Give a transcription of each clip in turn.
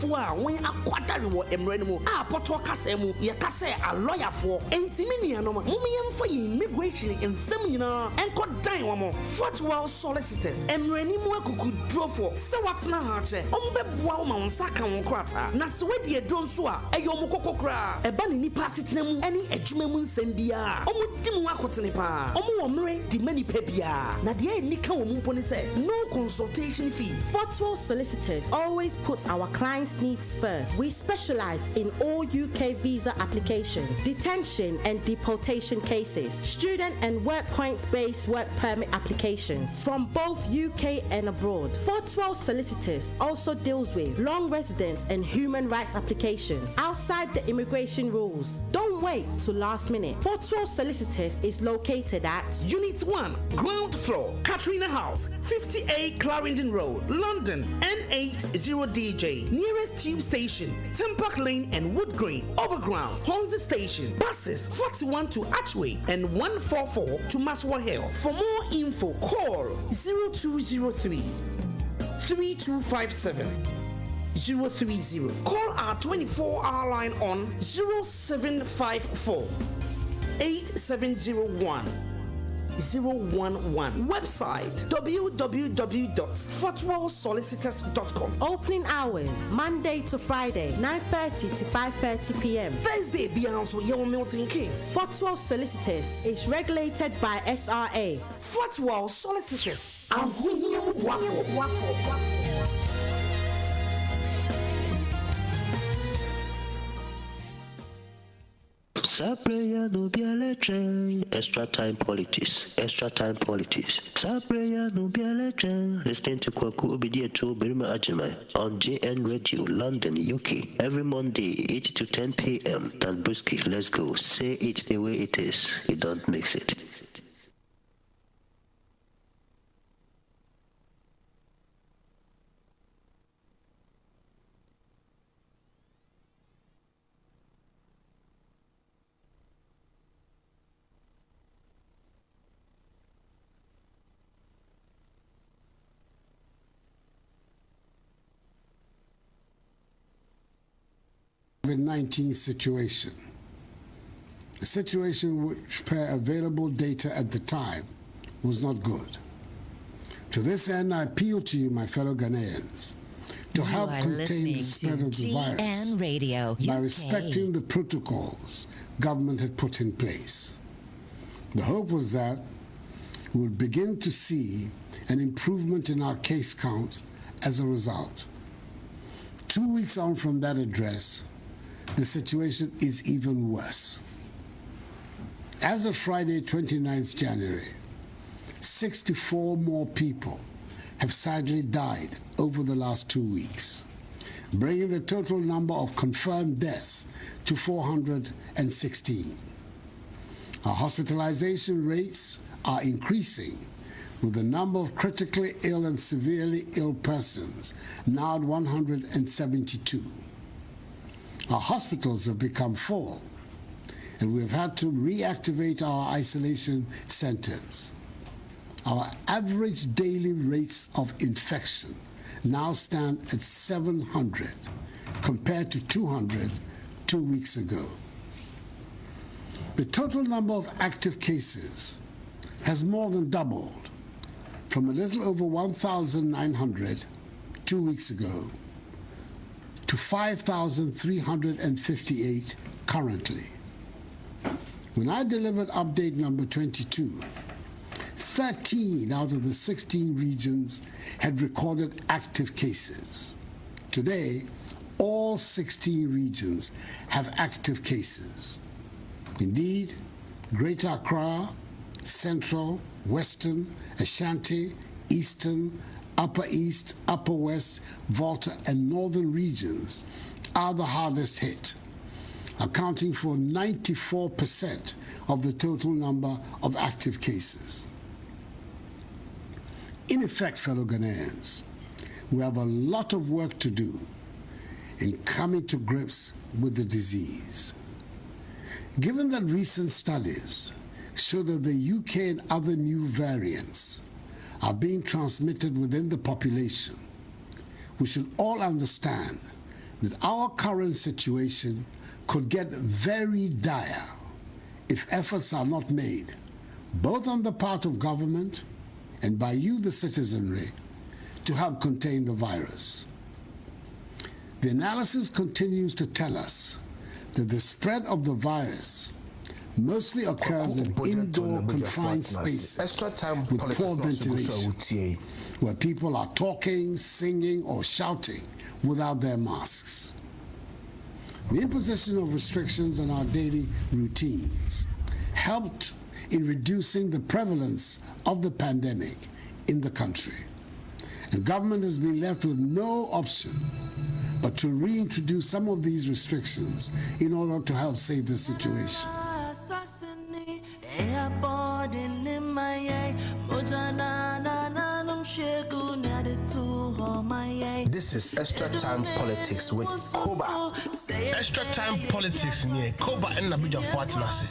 Fua when aquatari wo emrenimo a poto kasa mu ye kasa a lawyer for entimi nuanom mummy yemfa ye immigration ensem nyina enko dan wo mo Fortwell solicitors emrenimu akukudro for se watna ha che ombeboa wo ma wonsa ka won krata na se wedi edro nso a eyo mo kokokra eba ne nipa setena mu ani adwuma mu nsem bia omudi mu akotene pa omo wo mre di mani pa bia na de enika wo mu mponi se no consultation fee. Fortwell solicitors always puts our clients' needs first. We specialize in all UK visa applications, detention and deportation cases, student and work points-based work permit applications from both UK and abroad. Fortwell solicitors also deals with long residence and human rights applications outside the immigration rules. Don't wait till last minute. Fortwell solicitors is located at Unit 1, ground floor, Katrina House, 50A Clarendon Road, London, N80DJ. Nearest tube station, Tempark Lane and Wood Green. Overground, Hornsey Station. Buses 41 to Archway and 144 to Maswa Hill. For more info, call 0203 3257 030. Call our 24-hour line on 0754 8701 011. Website www.fortwellsolicitors.com. Opening hours Monday to Friday 9:30 to 5:30 p.m. Thursday beyond your Milton Keynes. Fortwell Solicitors is regulated by SRA. Fortwell Solicitors. Sapreya no bialeche, extra time politics. Sapreya no bialeche. Listen to Kwaku Obidieto Berima Ajimai on JN Radio, London, UK. Every Monday, 8 to 10 p.m. Dan Brisky, let's go. Say it the way it is. You don't mix it. COVID-19 situation, a situation which, per available data at the time, was not good. To this end, I appeal to you, my fellow Ghanaians, to help contain the spread of the virus by respecting the protocols government had put in place. The hope was that we would begin to see an improvement in our case count as a result. 2 weeks on from that address, the situation is even worse. As of Friday, 29th January, 64 more people have sadly died over the last 2 weeks, bringing the total number of confirmed deaths to 416. Our hospitalization rates are increasing, with the number of critically ill and severely ill persons now at 172. Our hospitals have become full, and we have had to reactivate our isolation centers. Our average daily rates of infection now stand at 700, compared to 200 2 weeks ago. The total number of active cases has more than doubled, from a little over 1,900 2 weeks ago to 5,358 currently. When I delivered update number 22, 13 out of the 16 regions had recorded active cases. Today, all 16 regions have active cases. Indeed, Greater Accra, Central, Western, Ashanti, Eastern, Upper East, Upper West, Volta, and Northern regions are the hardest hit, accounting for 94% of the total number of active cases. In effect, fellow Ghanaians, we have a lot of work to do in coming to grips with the disease. Given that recent studies show that the UK and other new variants are being transmitted within the population, we should all understand that our current situation could get very dire if efforts are not made, both on the part of government and by you, the citizenry, to help contain the virus. The analysis continues to tell us that the spread of the virus mostly occurs in indoor confined spaces with poor ventilation, where people are talking, singing, or shouting without their masks. The imposition of restrictions on our daily routines helped in reducing the prevalence of the pandemic in the country. And government has been left with no option but to reintroduce some of these restrictions in order to help save the situation. This is Extra Time Politics with Koba. Extra Time Politics near Koba and Nabuja Partners.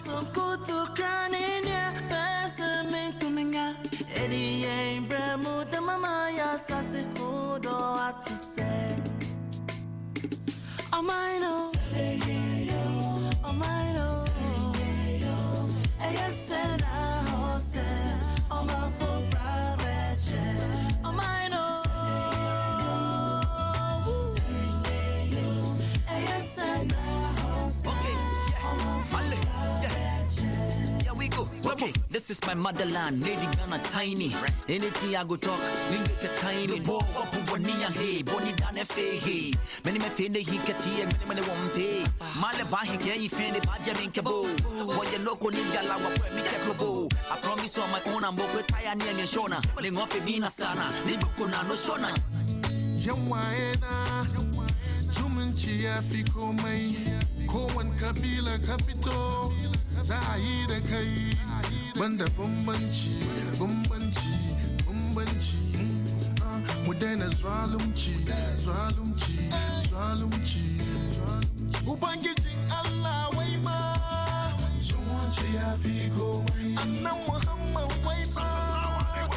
Okay, this is my motherland, lady Ghana tiny. Anything I go talk, we make a tiny. Bo up one near hey, Bonnie Dan hey. Many me feel he kati and many one pay. Malaba he can find the Bajamin Cabo. What you look on India Lawa, me Cabo. I promise on my own, I'm over Tayani and Shona. Ling off a Mina Sana, Libukuna no Shona. Yawaena, Zumunchia Fiko May, Kowan Kabila Capito, Zahida Kai. Banda bumbanci, Mudena Zwalumchi. Ubangijin Allah Waima, Suwanci ya fi komai. Annan Muhammad Waima,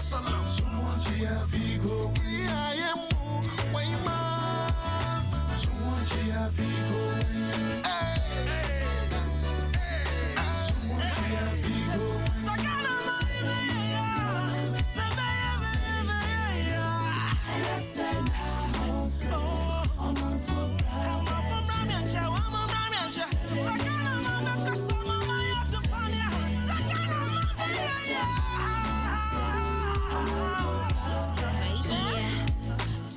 Suwanci ya fi komai. Iyayenmu Waima, Suwanci ya fi komai. Suwanci ya fi komai.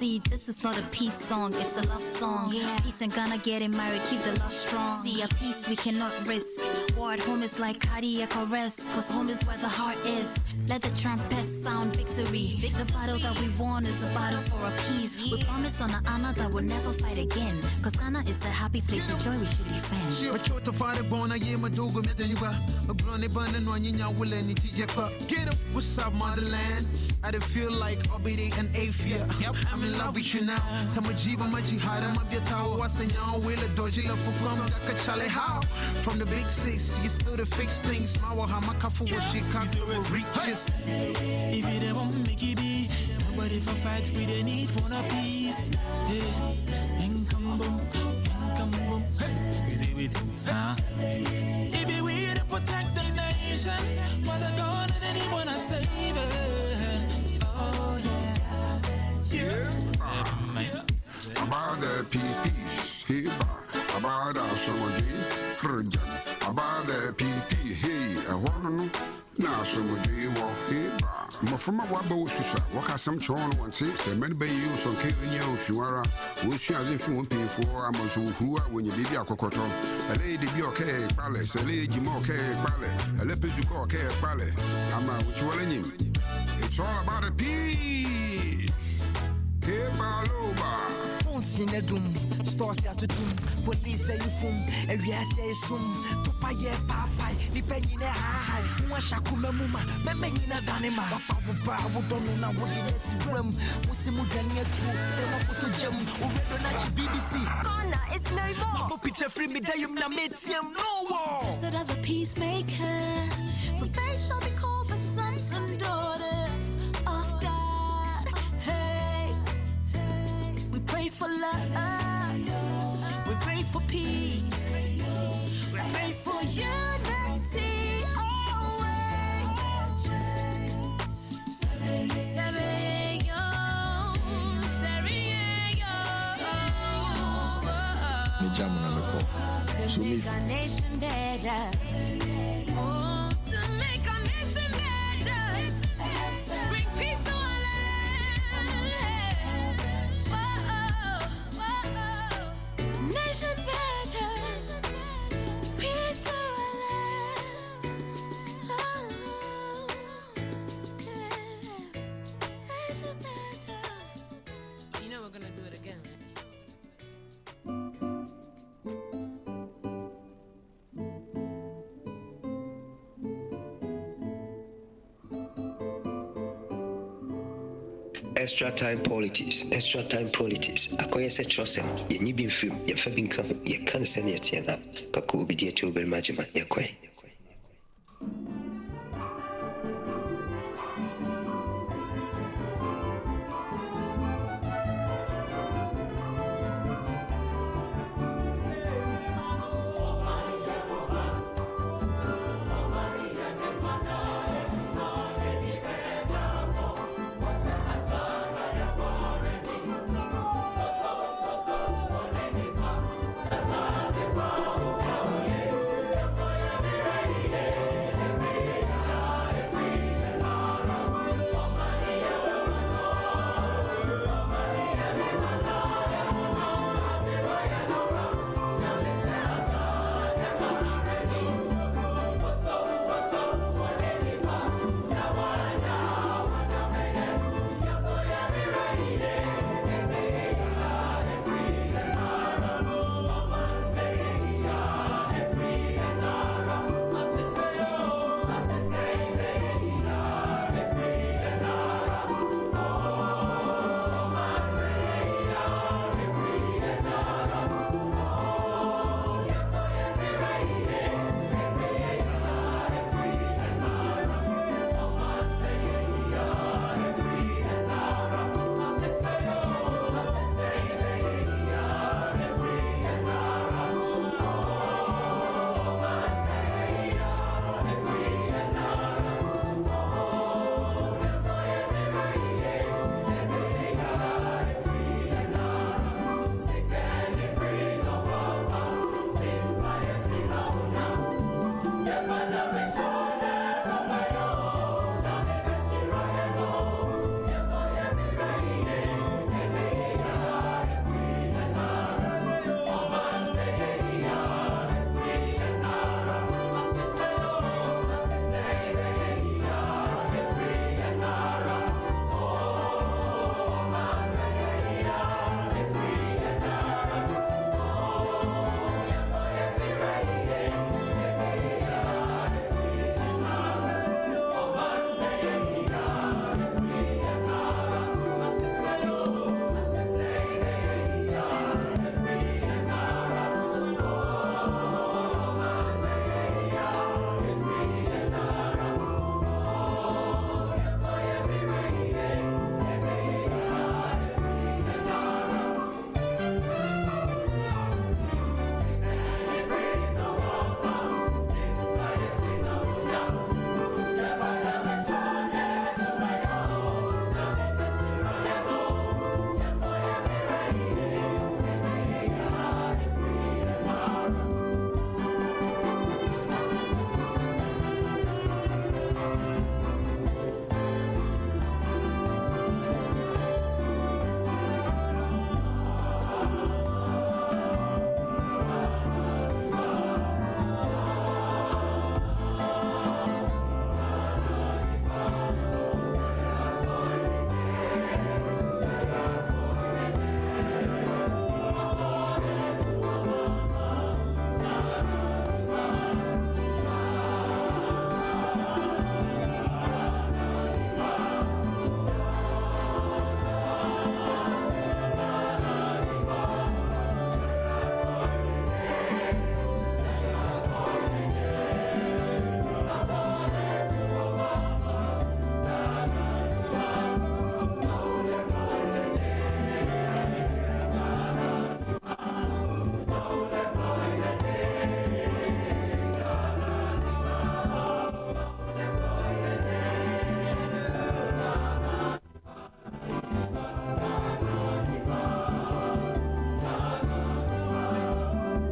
See, this is not a peace song, it's a love song. Yeah. Peace and Ghana getting married, keep the love strong. See, a peace we cannot risk. War at home is like cardiac arrest, cause home is where the heart is. Let the trumpet sound victory. The battle that we won is a battle for a peace. We promise on an honor that we'll never fight again. Cause Ghana is a happy place of joy we should defend. Get up, what's up, motherland? I didn't feel like Obidi and Afia. Yep, I'm in love with you now. Tamajiba Majihada Mabiata was a young will a dodgy love for from Dakachale. How? From the big six, you still to fix things. Mawa Hamakafu was she can't reach. If you don't want me, be somebody for fight, we don't need one of peace. Income boom. Is it with if we to protect the nation, Mother God and anyone I save it. Oh yeah. About the peace, hey, about our summer day, about the PP, hey, I want to know. Now, some day walk here. From a wabo, what has some chon one six, and many bay you some killing you if you are, which as if you won't pay for a month who are when you leave your cocoto. A lady be okay, palace, a lady more okay, ballet, a lepizuko okay, ballet. I'm out with you in him. It's all about a peace. Hey, Baloba. In a doom, stores at the doom, police say you foom, and we say soon, to pay a papa, depending on how Shakuma Muma, Memina Danima, Papa, who don't know what it is, Rum, Musimudania, Photo Gem, or BBC. Ghana, it's no more. Picture free me, Dayum Nametium, no war. Instead of the peacemakers, for they shall be called the sons and daughters of God. Hey, we pray for love. for peace. We pray for unity always. To make our nation better. Oh, to make our nation better. Bring peace to our land. Nation better. Peace to our land. Nation better. You know we're gonna do it again, right? Extra time politics. Akoye se trosem. Ye ni bi film. Ye fa bi nka. Ye kan se ne ye na. Kako obi die to obel majima. Ye kwen.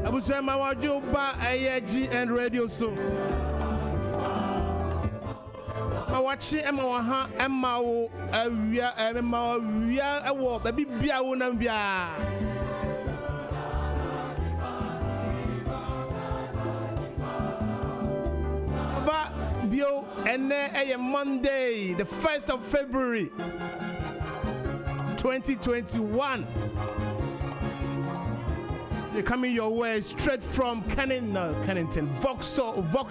Abusema wajuba GN radio so. Ma wachi ema waha ema wo awia ema awia ewo baby bia wo na bia. Aba bio ene Monday, the 1st of February 2021. They're coming your way straight from Kennington, Vox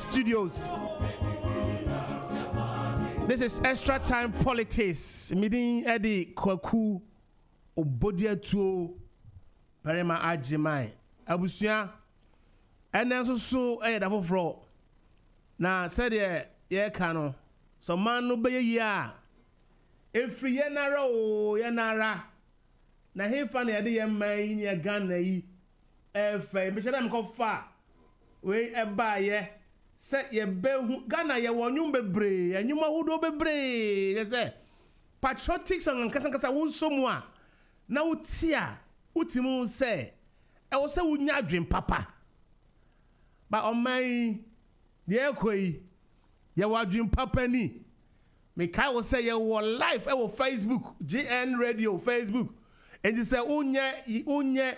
Studios. This is Extra Time Politics. Meeting Eddie Kwaku Obodia Tuo Perema Ajimai Abusia. And then so double fro. Now said yeah cano. So man no be ya. If yenara. Na he fan ya de man ya Ghana yi. Efe me shedam ko fa. We eba ye. Se ye be Ghana ye wonwum bebre, anyuma hudo bebre. Ye say patriotic song kasa wo somu a na utia utimu say e wo se wunya adwen papa. Ba oman ye koi ye wadwen papa ni. Me kai wo say ye wo live e wo Facebook, GN Radio Facebook. And you say unye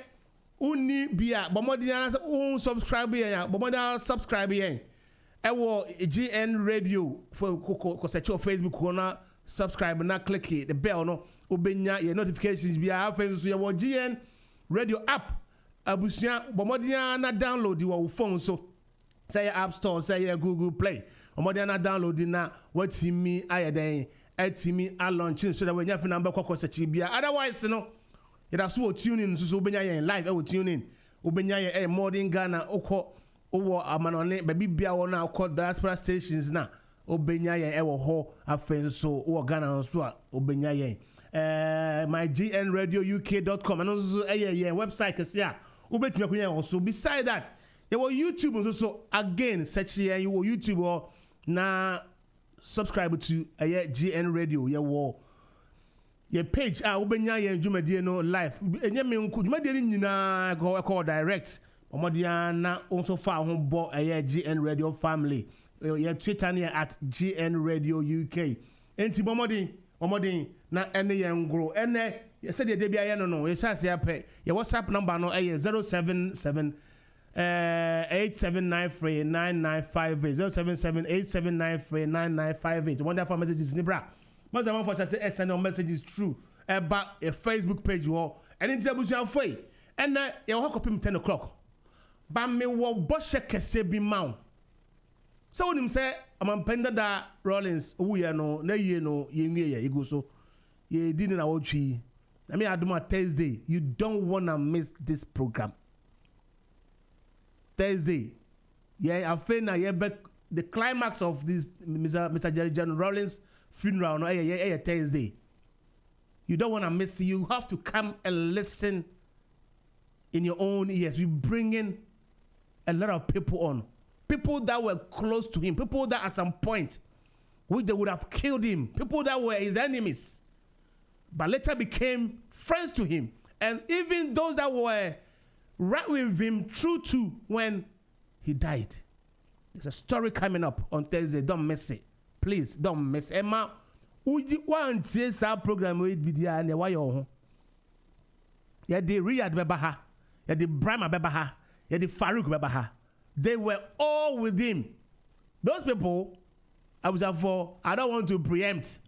uni bia bomodiana subscribe ya bomodiana subscribe yen. Ewo GN Radio for ko search your Facebook ko na subscribe na click the bell no obenya your notifications bia Facebook so your GN Radio app abusia bomodiana na download your phone so say your App Store say your Google Play bomodiana download na watimi ayeden atimi a launching so that when you have number ko search bia otherwise no you so tune in so obenya yen live e tune in obenya yen modern Ghana okọ owo amanone baby bia wona okọ diaspora stations na obenya yen e wo ho afen so wo Ghana so a obenya yen mygnradiouk.com and also yen website kese a obetimi akunya also beside that you will YouTube so again search yen you will YouTube or na subscribe to GN Radio you will your page ubenya ye dwumadie no live enye me nku dwumadie ni nyina call direct omodia na also fa ho bo GN Radio family your Twitter near at GN Radio UK enti bomodin na ene ye ngro ene ye said de bia ye no ye chance ya pe your WhatsApp number no 077 87939958 07787939958 wonderful messages ni bra. Most of them say send messages through about a Facebook page or and it's a free. And you walk up him 10 o'clock. But me wo boshe kese bi maw. So when him say I'm penda da Rollins we no na ye no ye nwie ye go so. Ye didn't na wotwi. I mean aduma Thursday. You don't wanna miss this program. Thursday. Yeah, I feel na ye the climax of this Mr. Jerry John Rollins funeral no Thursday. You don't want to miss it. You have to come and listen in your own ears. We bring in a lot of people on. People that were close to him. People that at some point which they would have killed him. People that were his enemies. But later became friends to him. And even those that were right with him through to when he died. There's a story coming up on Thursday. Don't miss it. Please don't miss Emma. Uji one TSA program with video and why you yeah the Riyadh Bebaha, yeah the Brahma Bebaha, yeah the Farouk Bebaha. They were all with him. Those people, I was for I don't want to preempt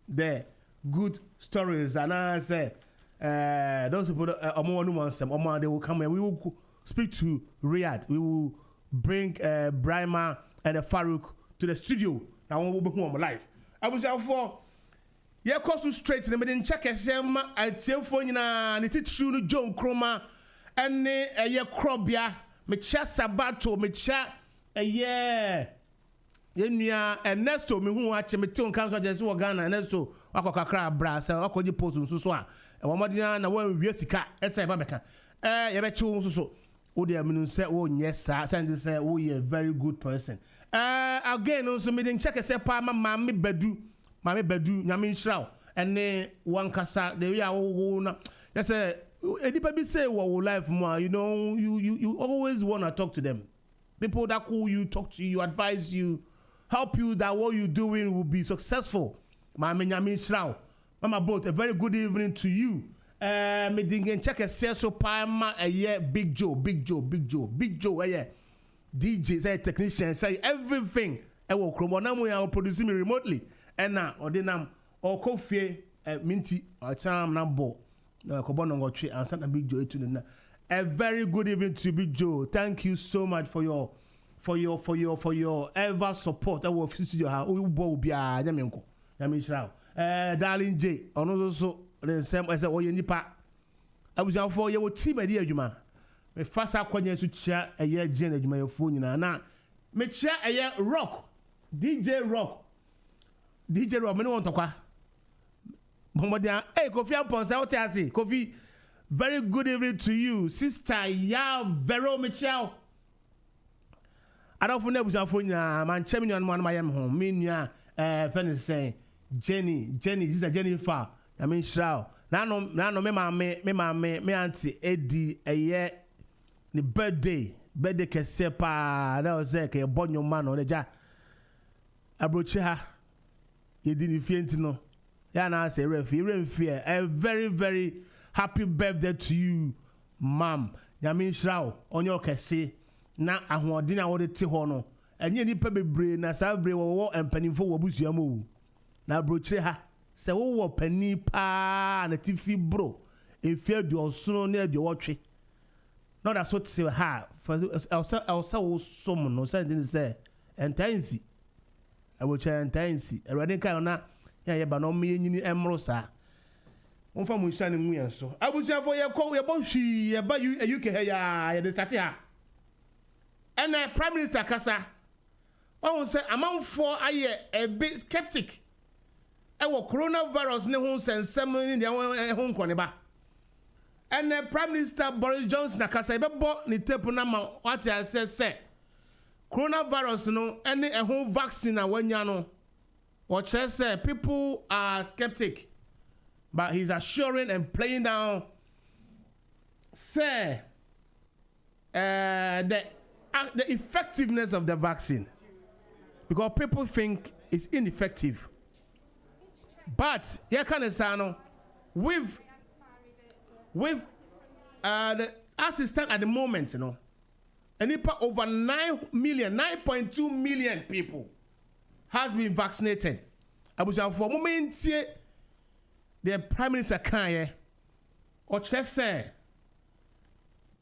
the good stories and I say those people they will come and we will speak to Riyadh. We will bring Brahma and Farouk to the studio. Now we will be home live. I was out for yeah, course straight to the middle check SM at telephone na niti true no John Kroma and ye Krobia me cha Sabato me cha yeah yenua Ernesto me hu ache me ton council just wo Ghana Ernesto akokakra bra se akoji post nso so a e womodina na wan wie sika ese ba beka ye be chi nso so wo de aminu se wo nye sa send say wo ye very good person again also me den check say pa mama badu nyame nhyiraw ene wan kasa de wi a wo na say anybody say what will life more, you know, you always want to talk to them. People that call you, talk to you, advise you, help you that what you're doing will be successful. Mama both a very good evening to you. Me dingen check a so palma Big Joe, DJ say technician say everything. I will chromonamu producing me remotely. And now ordinam or coffee minty or charm number. Koba no tree and Santa Big Joe to a very good evening to Big Joe. Thank you so much for your ever support. I will visit your house. Darling J, also the same as a nipa. I was out for your team idea, Juma. Me fast up when you share a year Janet, my phone. Now, me share a year rock. DJ Rock, me no want to kwa. Hey, Kofi Aponsa, what I say? Kofi, very good evening to you, sister. Ya Vero Michelle. I don't know what's phone. Man, checking on one of my home. Me nya, friend is saying Jenny. This is Jennifer. I mean, Shao. Now no, me auntie Eddie a year the birthday kesepa. That was like a born your man on the ja. Abroche ha you didn't feel no ya na say refi a very very happy birthday to you ma'am nyame nhyira on your kese na ahoɔden a wode te hɔ no enye nipa bebre na sa bebre wo empanimfo wo busua mo na abroche ha sɛ wo pani pa na tifi bro efie aduosono na aduowotwe no da so te ha elsa wo som no say din say entansi I will try and tansi. A radical na ya ba no me nyini emro sa. Wonfa mu nhyane mu yen so. Abusia for ye ko ye bohwi ye ba UK ya ye de sate ha. And Prime Minister kasa. Won say amanfo aye a bit skeptic. E wo coronavirus ne ho sensem ni de ho nkone ba. And Prime Minister Boris Johnson akasa e be bo ni tape na ma what I say coronavirus no any a home vaccine and when no what say people are skeptic but he's assuring and playing down say the effectiveness of the vaccine because people think it's ineffective but yeah kind of say with the assistant at the moment and over 9.2 million people has been vaccinated. I was for a moment the Prime Minister can or just say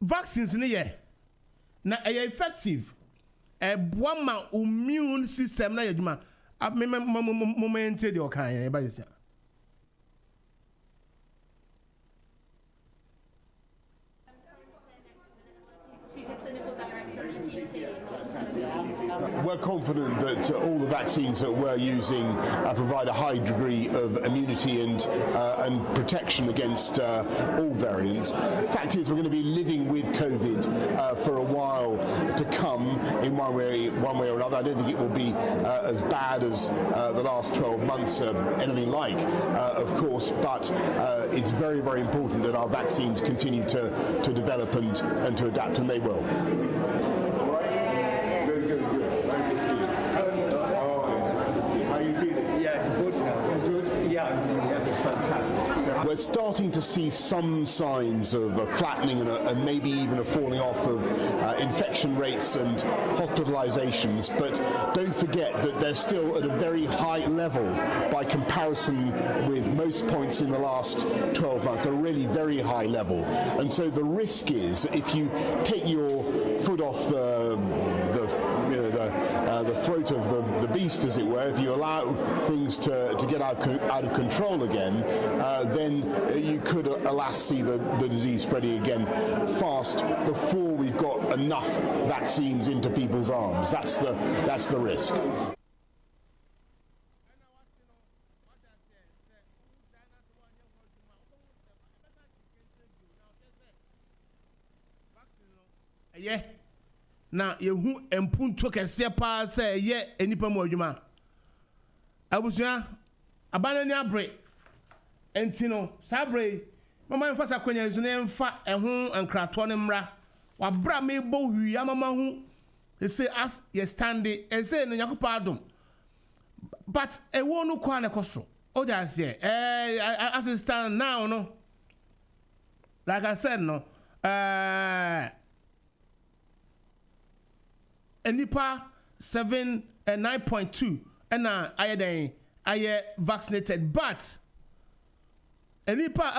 vaccines in here now are effective. A one immune system na yaduma. I moment the okay by this. We're confident that all the vaccines that we're using provide a high degree of immunity and protection against all variants. Fact is, we're going to be living with COVID for a while to come in one way or another. I don't think it will be as bad as the last 12 months, anything like, of course, but it's very, very important that our vaccines continue to develop and to adapt, and they will. We're starting to see some signs of a flattening and maybe even a falling off of infection rates and hospitalizations, but don't forget that they're still at a very high level by comparison with most points in the last 12 months, a really very high level. And so the risk is if you take your foot off the throat of the beast, as it were, if you allow things to get out of control again, then you could, alas, see the disease spreading again fast before we've got enough vaccines into people's arms. That's the risk. Yeah. Now you empunto kese pa say ye enipa mu adwuma abusua abanani abre entino sabre Mama emphasize kwenya nso na emfa eho enkrato ne mra. Wa bra me bo hwi amama hu. They say as you stand it, and say no Yakupa Adum. But a wonu kwa na kosro. O just say, as it stand now, no. Like I said, no. Nipa 9.2 and I vaccinated, but nipa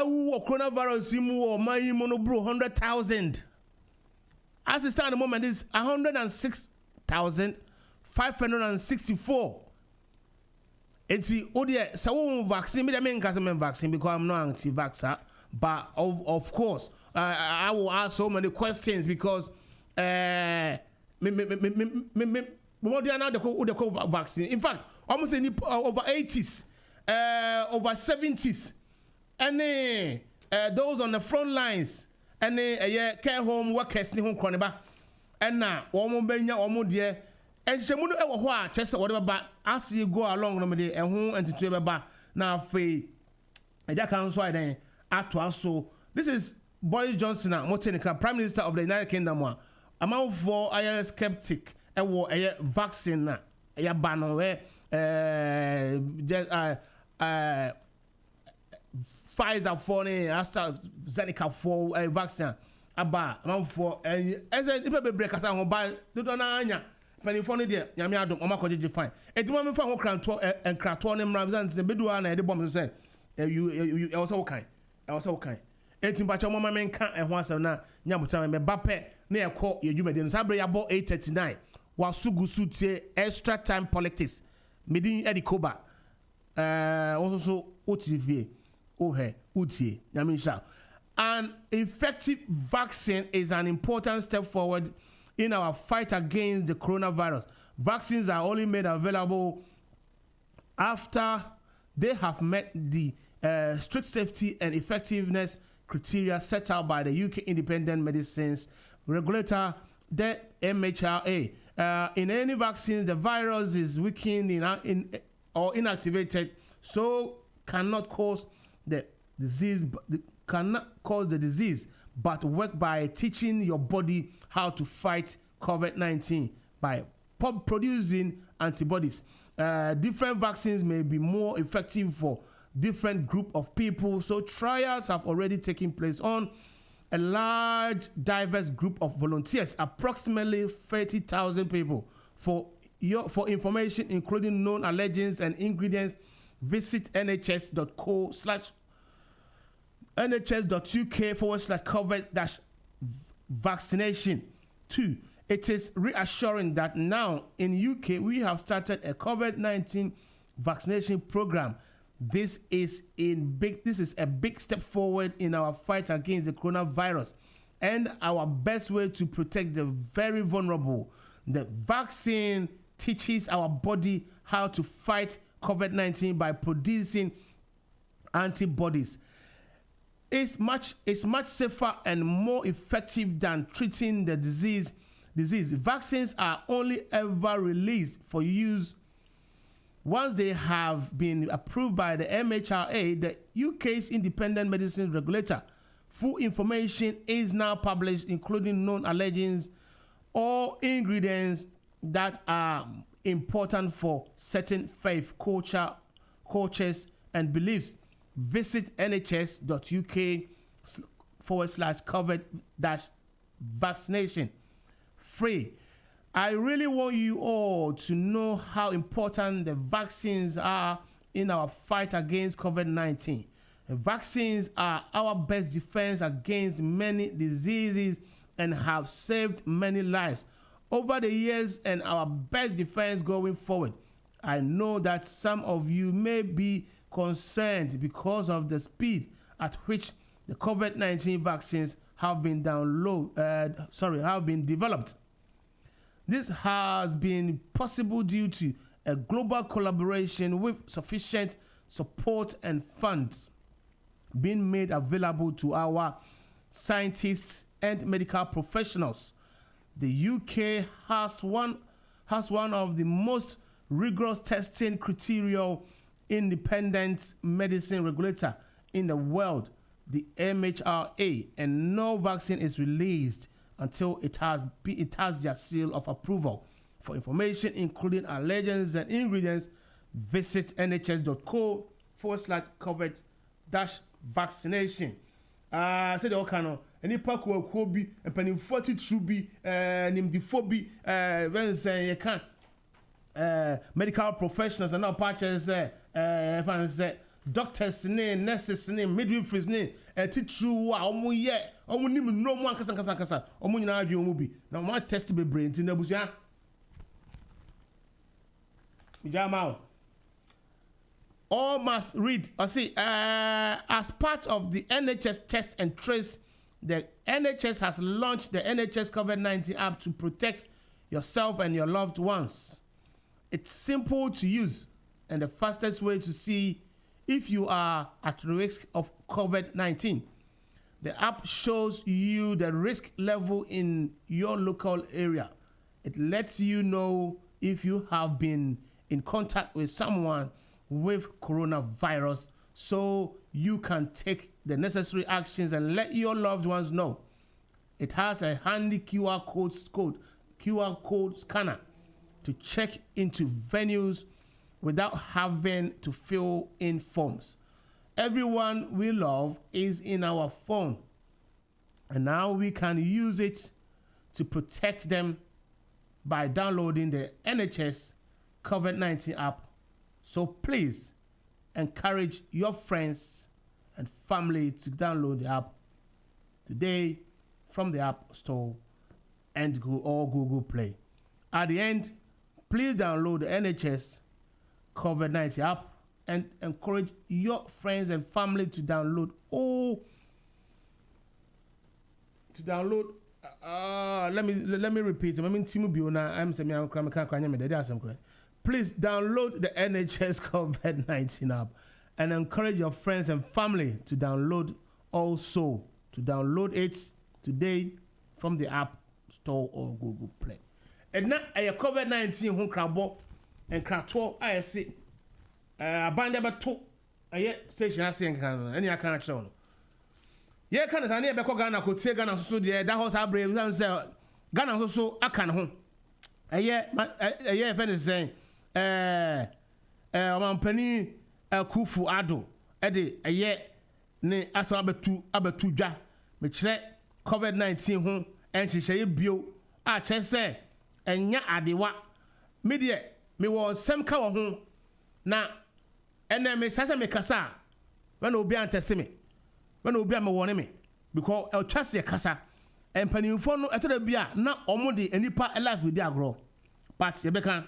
coronavirus imu or my monobro 100,000. As it stands at the moment, is 106,564. It's the so vaccine. Me mean vaccine because I'm not anti-vaxxer. But of course, I will ask so many questions because more than now the vaccine. In fact, almost over 80s, over 70s, and those on the front lines. And care home workers ni home kroneba and now one benya omo de and shemunu e wo ho a chese whatever but as you go along no me de ho entitu beba na fe eja kan so adan ato aso. This is Boris Johnson Motenika, Prime Minister of the United Kingdom. Amount for I skeptic e wo vaccine na e ba no we Pfizer for AstraZeneca for vaccine aba man for as a break as ho ba do na anya panifo no de nyame adom o makojeje fine edimo me fa ho kranto enkrato ne mra bizan bedu na e de bom so you also kan etimba cha mama menka e ho asem na nyabuta me bape na e ko yedwumade no sabre ya bo 839 wa sugusu tie extra time politics medin edi Koba so otivie utie nyamisha. An effective vaccine is an important step forward in our fight against the coronavirus. Vaccines are only made available after they have met the strict safety and effectiveness criteria set out by the UK Independent Medicines Regulator, the MHRA. In any vaccine, the virus is weakened or inactivated, so cannot cause the disease, but work by teaching your body how to fight COVID-19 by producing antibodies. Different vaccines may be more effective for different group of people, so trials have already taken place on a large, diverse group of volunteers, approximately 30,000 people. For information, including known allergens and ingredients, visit nhs.uk/COVID-vaccination. 2. It is reassuring that now in UK we have started a COVID-19 vaccination program. This is a big step forward in our fight against the coronavirus and our best way to protect the very vulnerable. The vaccine teaches our body how to fight COVID-19 by producing antibodies. It's much safer and more effective than treating the disease. Vaccines are only ever released for use once they have been approved by the MHRA, the UK's independent medicine regulator. Full information is now published, including known allergens or ingredients that are important for certain faith, cultures, and beliefs. Visit nhs.uk/COVID-vaccination. Free. I really want you all to know how important the vaccines are in our fight against COVID-19. The vaccines are our best defense against many diseases and have saved many lives over the years and our best defense going forward. I know that some of you may be concerned because of the speed at which the COVID-19 vaccines have been developed. This has been possible due to a global collaboration with sufficient support and funds being made available to our scientists and medical professionals. The UK has one of the most rigorous testing criteria independent medicine regulator in the world. the MHRA, and no vaccine is released until it has their seal of approval. For information, including allergens and ingredients, visit nhs.co/COVID-vaccination. Say the kind of any park will be and penny 42 be nimdiphobi when say you can medical professionals and now patches doctors name, nurses name, midwiferys name, teacher omu ye omu nim no mu kasa omu nyina adwe omu bi na ma test be brain tin abusia Mijama. All must read. I see. As part of the NHS Test and Trace, the NHS has launched the NHS COVID-19 app to protect yourself and your loved ones. It's simple to use and the fastest way to see if you are at risk of COVID-19. The app shows you the risk level in your local area. It lets you know if you have been in contact with someone with coronavirus, so you can take the necessary actions and let your loved ones know. It has a handy QR code scanner to check into venues without having to fill in forms. Everyone we love is in our phone, and now we can use it to protect them by downloading the NHS COVID-19 app. So please encourage your friends and family to download the app today from the App Store and Google Play. At the end, please download the NHS COVID-19 app and encourage your friends and family to download. Let me repeat. Please download the NHS COVID-19 app and encourage your friends and family to download also. To download it today from the App Store or Google Play. And now a COVID-19 who crabo and crato I see a band about two a station I see any I can't show. Yeah, can I near Ghana could say Ghana so there that was our brave and say Ghana so I can home. A year if anything saying Mampani Kufu Ado Eddie a year ne asa abetu dwa me kire COVID-19 ho enchi shey bio a che se enya adewa me de me wo sem ka wo ho na ene me sase me kasa when obi antese me when obi am wone me because el twase kasa empanimfo no etera bia na omo de enipa life with agro but ye beka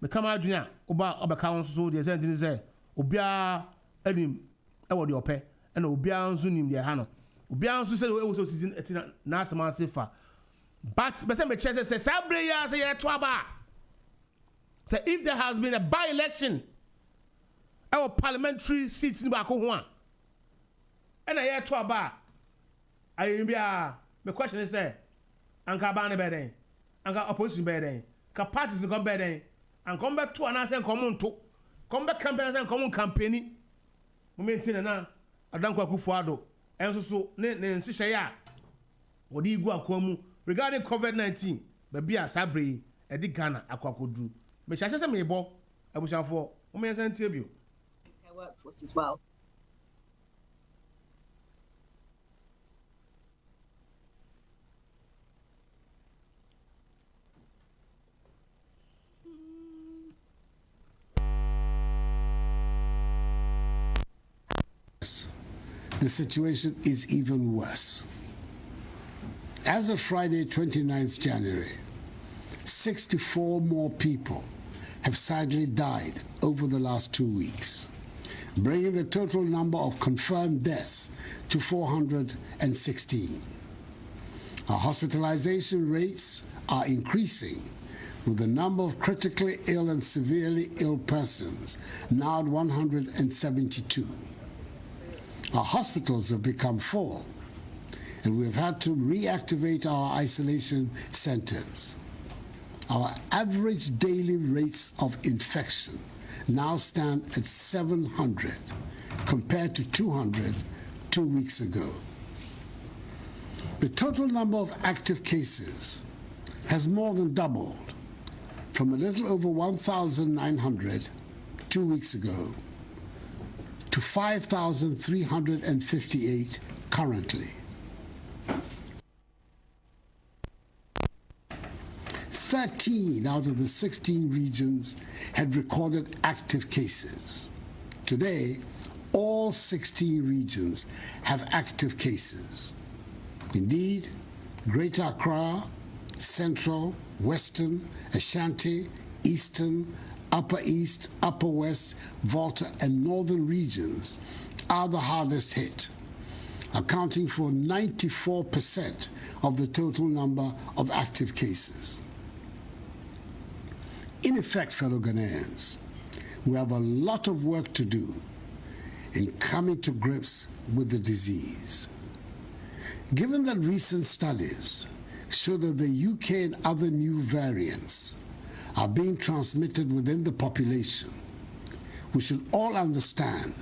me kama adwunya oba obeka won so de sentini say obia anim e wo de ope na obia nso nim de ha no obia nso say we so season etina na asema sefa but be say me chese say sabre ya say ye to aba say if there has been a by election our parliamentary seats ni ba ko ho a na ye to aba ayi bia me question is say anka ba ne be den anka opposition be den ka parties go be den and come back to an answer common to come back campaign and common campaign we maintain na Adankwa Kufuado and so ne nsihye ya wodi igu akwamu regarding COVID-19 baby asabre e di Ghana akwakodru me hyase se me bo abushafo o me san tie bio workforce as well. The situation is even worse. As of Friday, 29th January, 64 more people have sadly died over the last 2 weeks, bringing the total number of confirmed deaths to 416. Our hospitalization rates are increasing, with the number of critically ill and severely ill persons now at 172. Our hospitals have become full, and we have had to reactivate our isolation centers. Our average daily rates of infection now stand at 700, compared to 200 2 weeks ago. The total number of active cases has more than doubled from a little over 1,900 2 weeks ago to 5,358 currently. 13 out of the 16 regions had recorded active cases. Today, all 16 regions have active cases. Indeed, Greater Accra, Central, Western, Ashanti, Eastern, Upper East, Upper West, Volta, and Northern regions are the hardest hit, accounting for 94% of the total number of active cases. In effect, fellow Ghanaians, we have a lot of work to do in coming to grips with the disease. Given that recent studies show that the UK and other new variants are being transmitted within the population, we should all understand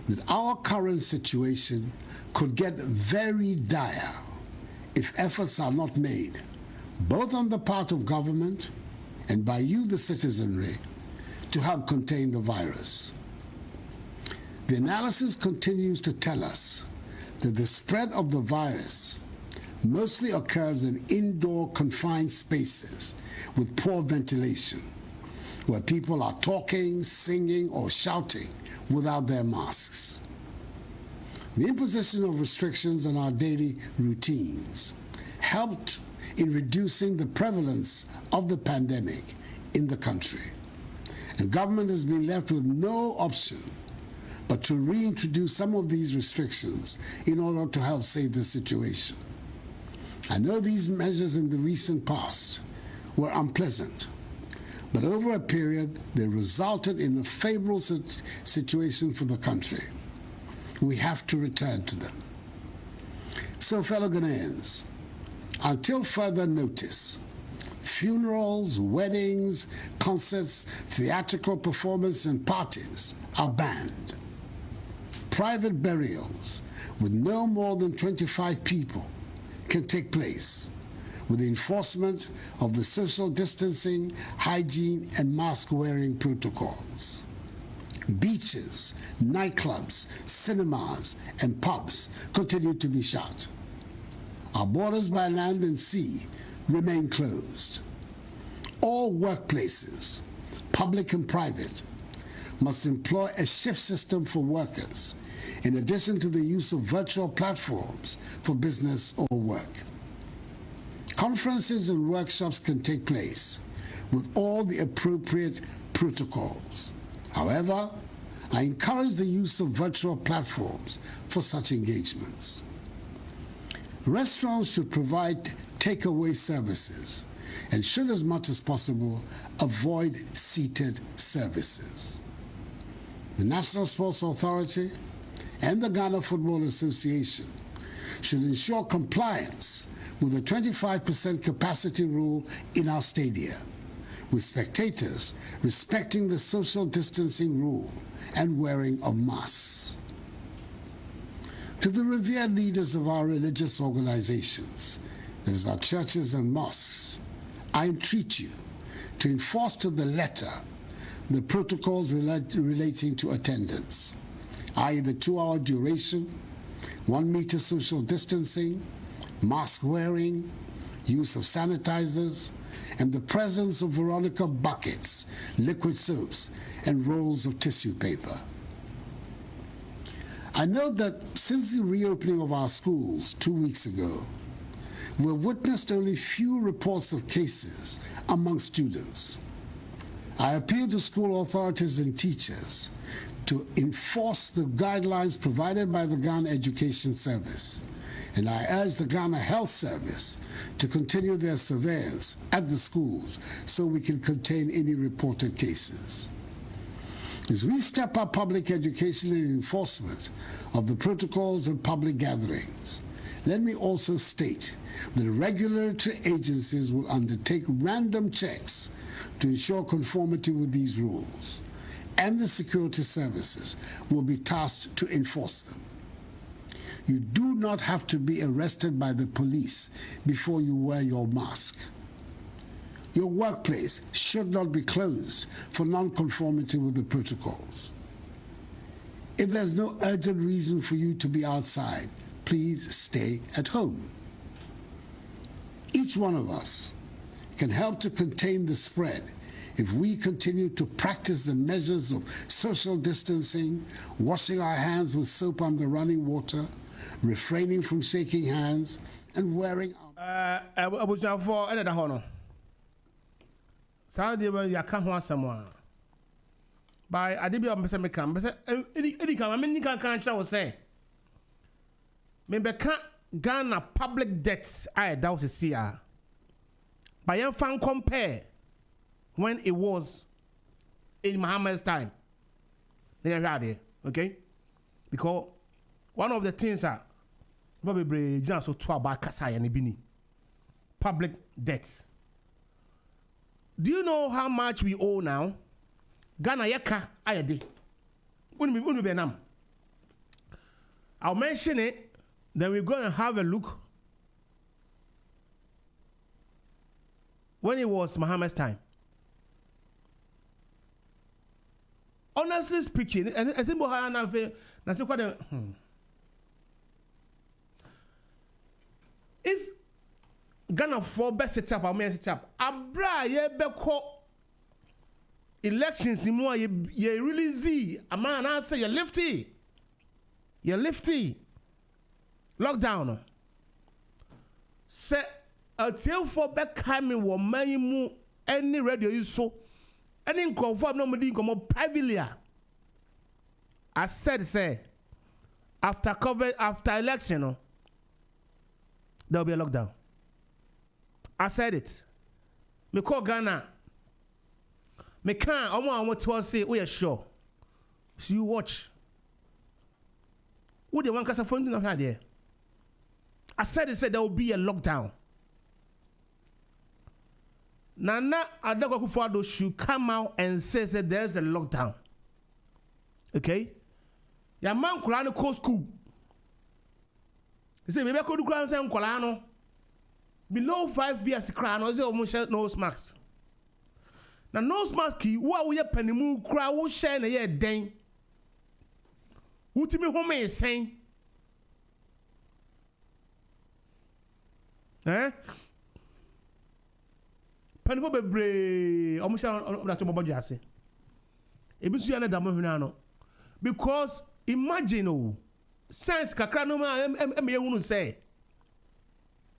that our current situation could get very dire if efforts are not made, both on the part of government and by you, the citizenry, to help contain the virus. The analysis continues to tell us that the spread of the virus mostly occurs in indoor confined spaces with poor ventilation, where people are talking, singing, or shouting without their masks. The imposition of restrictions on our daily routines helped in reducing the prevalence of the pandemic in the country, and government has been left with no option but to reintroduce some of these restrictions in order to help save the situation. I know these measures in the recent past were unpleasant, but over a period they resulted in a favorable situation for the country. We have to return to them. So, fellow Ghanaians, until further notice, funerals, weddings, concerts, theatrical performances, and parties are banned. Private burials with no more than 25 people can take place with the enforcement of the social distancing, hygiene, and mask-wearing protocols. Beaches, nightclubs, cinemas, and pubs continue to be shut. Our borders by land and sea remain closed. All workplaces, public and private, must employ a shift system for workers, in addition to the use of virtual platforms for business or work. Conferences and workshops can take place with all the appropriate protocols. However, I encourage the use of virtual platforms for such engagements. Restaurants should provide takeaway services and should, as much as possible, avoid seated services. The National Sports Authority and the Ghana Football Association should ensure compliance with the 25% capacity rule in our stadia, with spectators respecting the social distancing rule and wearing of masks. To the revered leaders of our religious organizations, that is our churches and mosques, I entreat you to enforce to the letter the protocols relating to attendance, i.e. the 2-hour duration, 1 meter social distancing, mask wearing, use of sanitizers, and the presence of Veronica buckets, liquid soaps, and rolls of tissue paper. I note that since the reopening of our schools 2 weeks ago, we have witnessed only few reports of cases among students. I appeal to school authorities and teachers to enforce the guidelines provided by the Ghana Education Service, and I urge the Ghana Health Service to continue their surveillance at the schools so we can contain any reported cases. As we step up public education and enforcement of the protocols and public gatherings, let me also state that regulatory agencies will undertake random checks to ensure conformity with these rules, and the security services will be tasked to enforce them. You do not have to be arrested by the police before you wear your mask. Your workplace should not be closed for non-conformity with the protocols. If there's no urgent reason for you to be outside, please stay at home. Each one of us can help to contain the spread if we continue to practice the measures of social distancing, washing our hands with soap under running water, refraining from shaking hands, and wearing our... By Adibia Messamecam, any come, I mean, you can't say. Maybe can't Ghana public debts, I doubt to see her. But you can compare when it was in Muhammad's time. They are there, okay? Because one of the things that probably just so to about Kasai and Ibini public debts. Do you know how much we owe now? Ghana yaka ayade. Unu be nam. I'll mention it, then we're going to have a look when it was Muhammad's time. Honestly speaking, and I think if Ghana for best set up, I may set up. Abra ye beko elections in more ye really see a man answer you lifty lockdown say a tail for back coming wo man mu any radio you so any confirm nobody come up privately. I said say after election there'll be a lockdown. I said it. Me call Ghana. Me can't. I want to say we are sure. So you watch. Who the one cast a phone to have there? I said there will be a lockdown. Nana Adako Kufuado should come out and say that there is a lockdown. Okay? Your man Kulano co school. He said maybe I could do Kulano. Below 5 years, crown or nose mask. Now, nose mask, what we are penny crowd will share a year dang. Who to me, home is saying? Eh? Penny be brave, almost on that about Jassy. It was another Damohunano. Because imagine, oh, sense Kakranoma, I won't say.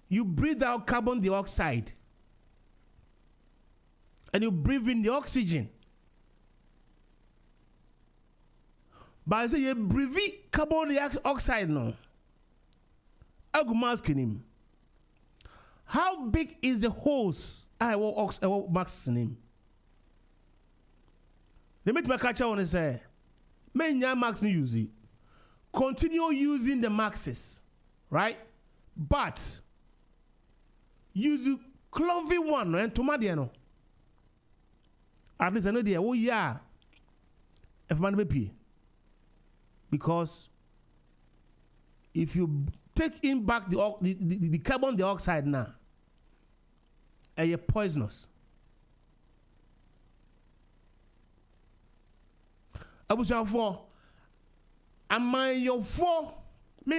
You breathe out carbon dioxide and you breathe in the oxygen. But I say you breathe carbon dioxide now. I'm asking him, how big is the hose I will max in him? They make my catcher on say, may max use it. Continue using the maxes, right? But use clovey one and tomadiano. At least I know the oh yeah. If man be because if you take in back the carbon dioxide now, you're poisonous. I was for am I your four? No,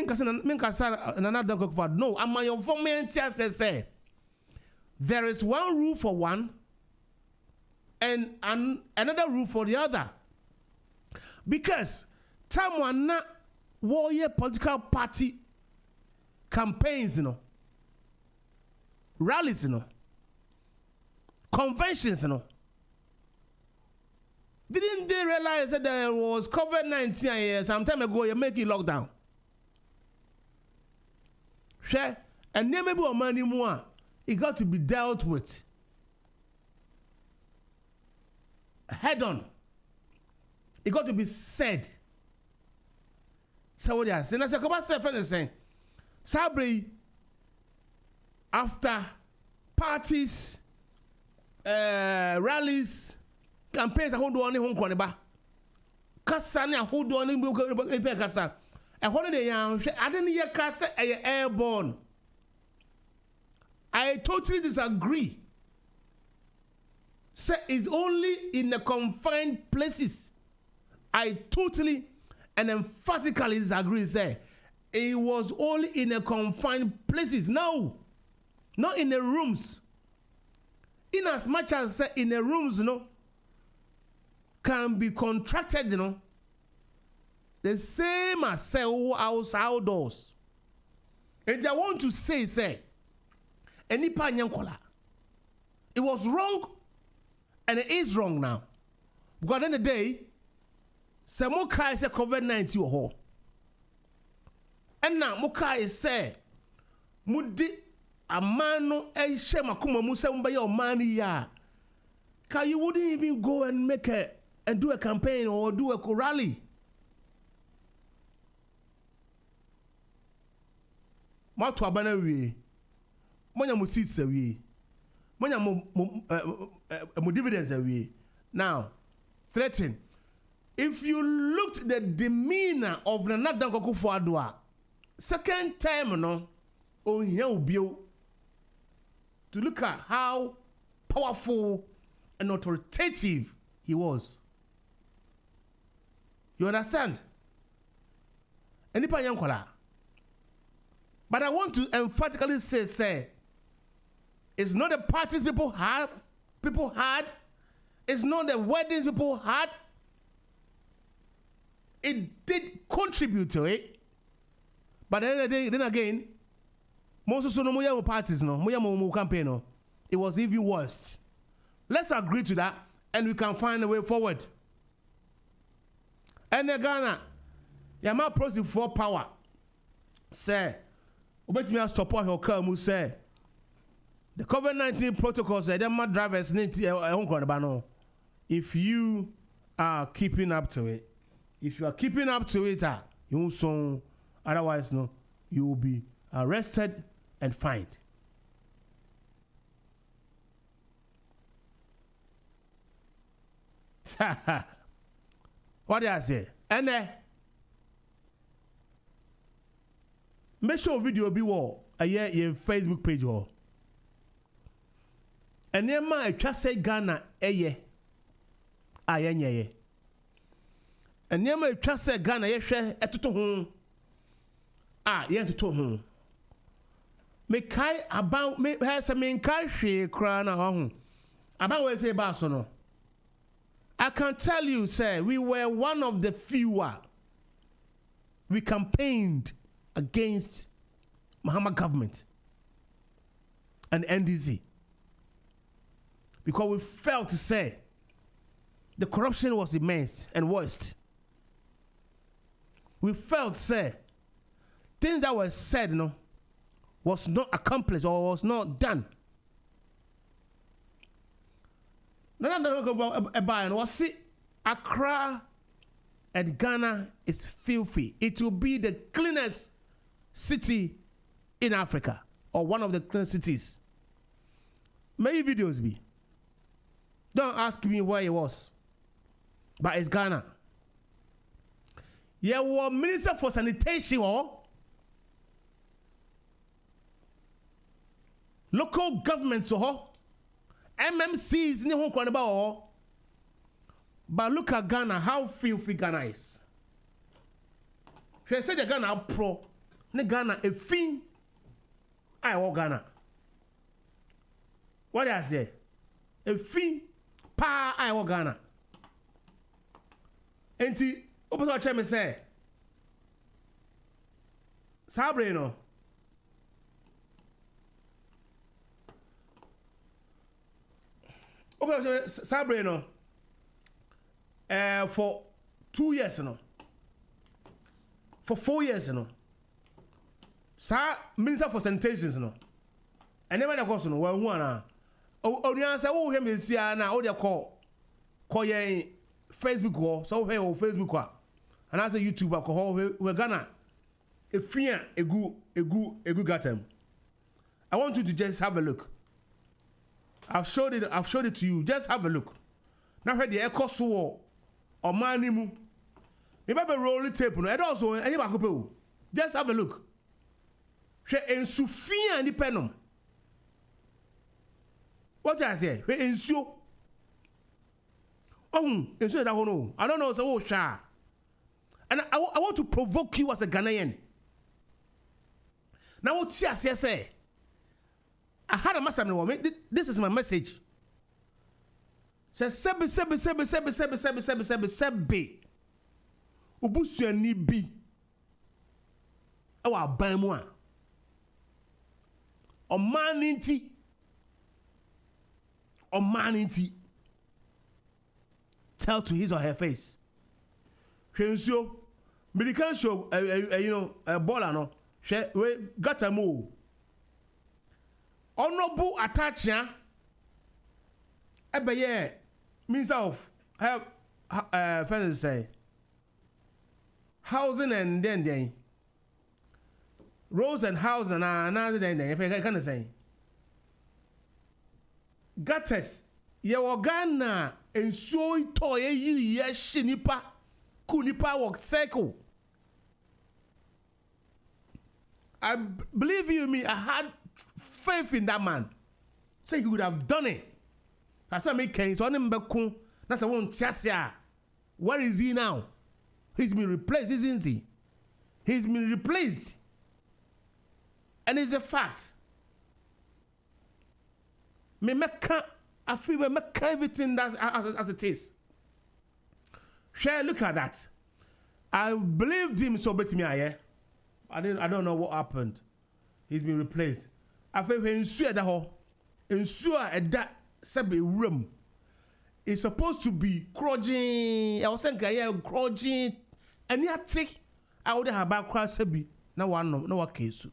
am I your four men say? There is one rule for one and another rule for the other. Because time one not warrior political party campaigns, rallies, conventions, Didn't they realize that there was COVID-19 some time ago you make it lockdown? Share and maybe money more. It got to be dealt with head on. It got to be said. So what they are saying, I said, Koba saying, Sabri, after parties, rallies, campaigns, I hold on home corner. Kasani, I hold on in Kasa. A holiday young, I didn't hear Casa airborne. I totally disagree. Say it's only in the confined places. I totally and emphatically disagree. Say it was only in the confined places. No, not in the rooms. In as much as say in the rooms, can be contracted, the same as say outdoors. And I want to say, any panyankola, it was wrong, and it is wrong now. Because at the end of the day, some Mokai say COVID-19 or ho. And now Mokai say, Mudi amano e shema kuma musa mbaya omani ya. You wouldn't even go and and do a campaign or do a rally. Matu abana we. Monya mo seats we. Monya mo dividends we. Now, threaten. If you looked the demeanor of the Nadan Kufuor, second time to look at how powerful and authoritative he was. You understand? But I want to emphatically say, it's not the parties people had, it's not the weddings people had. It did contribute to it. But then again, most of the parties, campaign, it was even worse. Let's agree to that, and we can find a way forward. And the Ghana, Yama process for power. Say, obey me as support your come say. The COVID-19 protocols say them drivers need if you are keeping up to it. If you are keeping up to it, you won't soon. Otherwise, you will be arrested and fined. What did I say? And make sure video be a year in Facebook page or. And then my just say Ghana ye. Ayenye. And then my just say Ghana ye share to home. Ye to home. Me kai about me has a main kai she crown home. About what say about no. I can tell you, sir, we were one of the fewer. We campaigned against Mahama government and NDC because we felt to say the corruption was immense and worst. We felt, say, things that were said, was not accomplished or was not done. Accra and Ghana is filthy. It will be the cleanest city in Africa, or one of the cleanest cities. Many videos be. Don't ask me where it was, but it's Ghana. Yeah, was Minister for Sanitation or local governments or MMCs, but look at Ghana, how filthy Ghana is. She said the Ghana pro, ne Ghana a fin. I want Ghana. What did I say? A fin pa I want Ghana. And see, open our chairman say, Sabre no. Okay, Sabre no. For 2 years, for 4 years, Minister for Sanitation, and never the question. Well, one, only answer. Oh, him is here now. Oh, they call ye Facebook or so hey or Facebook or, and as a YouTuber call we're gonna a fear a good got him. I want you to just have a look. I've showed it to you. Just have a look. Now heard the echo so or manimu Remember roll tape no. And also any back up. Just have a look. She ensufia ni penom. What I say? She ensu. Oh, ensu that no. I don't know so sha. And I want to provoke you as a Ghanaian. Now what I say? I had a message woman. This is my message. Says sebe. Ubusua ni bi. Ewa ban mu a. Oman nti. Tell to his or her face. Hwensuo. Medical show baller no. We got a move. Honorable attachment. Ebeye means of help. Friends say housing and then roads and housing and another then if I can say gutters ye Ghana and so ito ye shinipa kunipa work cycle. I believe you me, I had faith in that man. Say he would have done it. That's what make so on that's a one tiasia. Where is he now? He's been replaced, isn't he? He's been replaced. And it's a fact. I feel we make everything that's as it is. Share, look at that. I believed him so bet me I don't know what happened. He's been replaced. I feel when ensure that sabi room is supposed to be crudging. I was saying crudging and you take I would have about cross sabi no one case.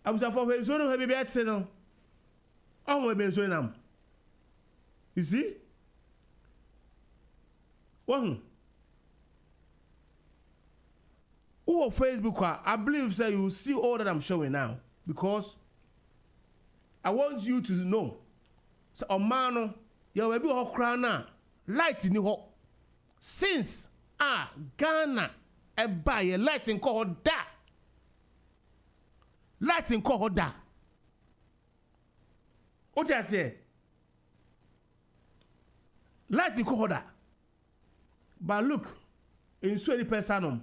I was for his own heavy better no. Oh my so you see? One. Who Facebook, I believe say you see all that I'm showing now because I want you to know. So Omano, you will be all crown light in the since Ghana a buy a light in call that. Light in call that. What I say? Light in call that. But look, in 20%.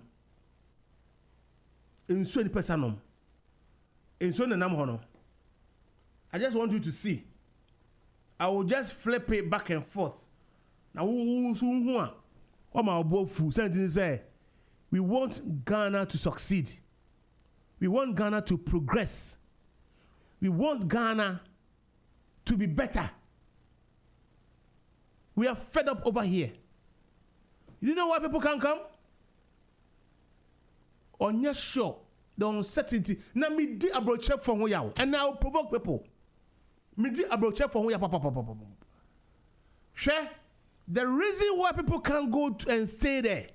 In 20%. In 20%. I just want you to see. I will just flip it back and forth. Now, we want Ghana to succeed. We want Ghana to progress. We want Ghana to be better. We are fed up over here. You know why people can't come? On your show, the uncertainty. Now me di abroche for who ya, and now provoke people. Me di abroche for who ya, papa. Share the reason why people can't go and stay there,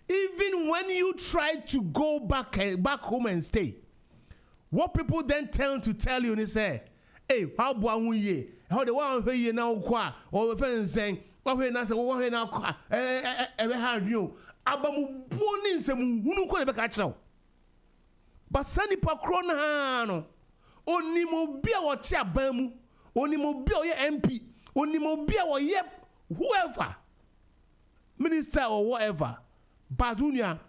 even when you try to go back home and stay, what people then tend to tell you, they say, "Hey, how about we? How the one here now qua or the saying." What we now say? What we now? Have you? Abamu boni se mu hunu ko be ka chao. But sani pa krona no. Onimo bia wo ti abamu. Onimo bia wo ye MP. Onimo bia wo ye whoever. Minister or whatever. Badunia.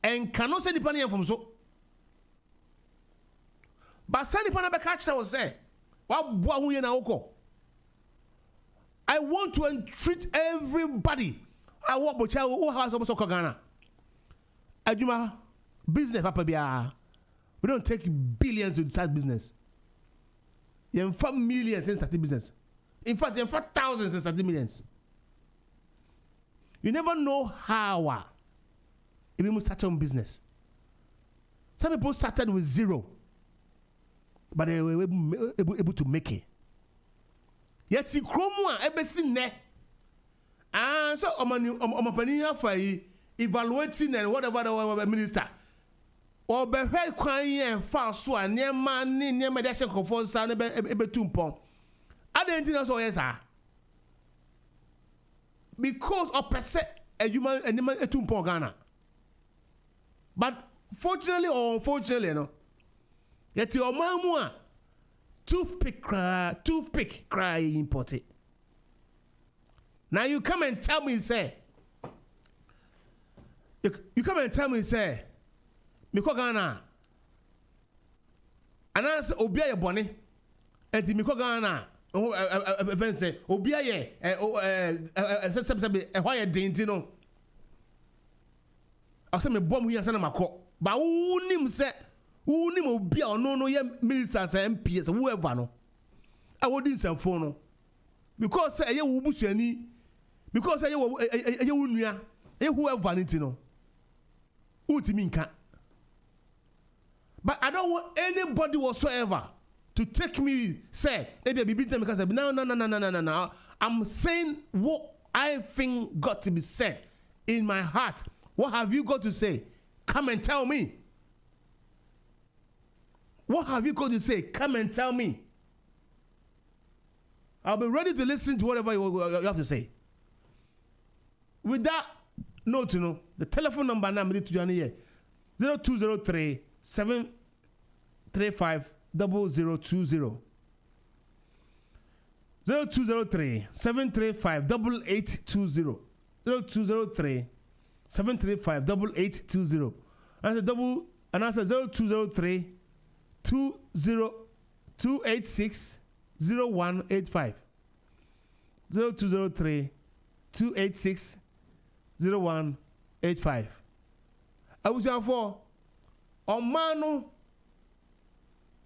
And cannot say the pan from so. But sani pa na be ka chao say. Wa bua hu ye na oko. I want to entreat everybody. I want to tell who has also Ghana. Ajuma business, Papa Bia. We don't take billions to start business. You have millions in starting business. In fact, you have thousands in starting millions. You never know how people start on business. Some people started with zero, but they were able to make it. Yet si kromu a ebesi ne so omapani afa evaluating and whatever the minister or be hwe kwan yen fa so a niema ni niema de hye kofo sa ne betumpon adentina so yes because of percent a human animal a tumpo Ghana. But fortunately or unfortunately, no. Yet your mamma toothpick cry imported. Now you come and tell me, say, you come and tell me, say, Miko Ghana, and answer Obia Bonnie, and the Miko Ghana, say, Obia, a wire daintino. I said, me bomb here, son of my cock, but who nim said, who nim Obia or no, ministers and MPs, whoever no. I wouldn't say phone because say, you will any, because say, you will, whoever vanity no. Utiminka. But I don't want anybody whatsoever to take me, say, maybe beat them because no. I'm saying what I think got to be said in my heart. What have you got to say? Come and tell me. What have you got to say? Come and tell me. I'll be ready to listen to whatever you have to say. With that note, you know, the telephone number now I'm ready to join here 0203 735 0020. 0203 735 8820. 0203 735 8820. And I said 0203 286 0185. 0203 286 0185. I was for Omano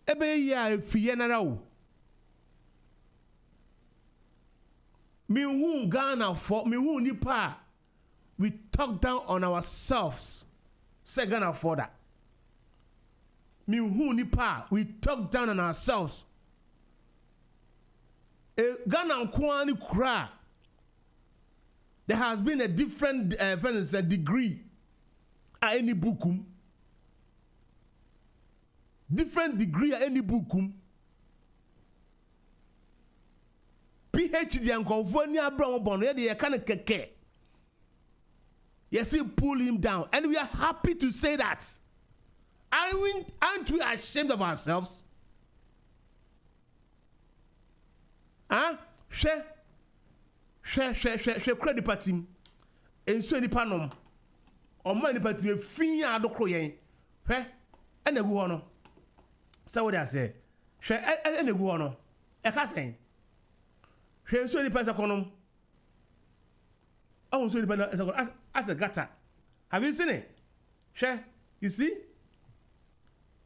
Ebe ya Fienarao. Me who Ghana for me who nipa. We talk down on ourselves. Say Ghana for that. Me who nipa. We talk down on ourselves. Ghana kwani kra. There has been a different degree at any bookum. Different degree at any bookum. PhD and Confornia Brown Bonnet, they kind of keke. Yes, he pull him down. And we are happy to say that. Aren't we ashamed of ourselves? Huh? Share credit party. And so any panom. Or money party, a finya do croyen. Hey? And a guano. So what I say? Share and a guano. A casting. Share so any pasaconum. I won't say the as a gutter. Have you seen it? Share, you see?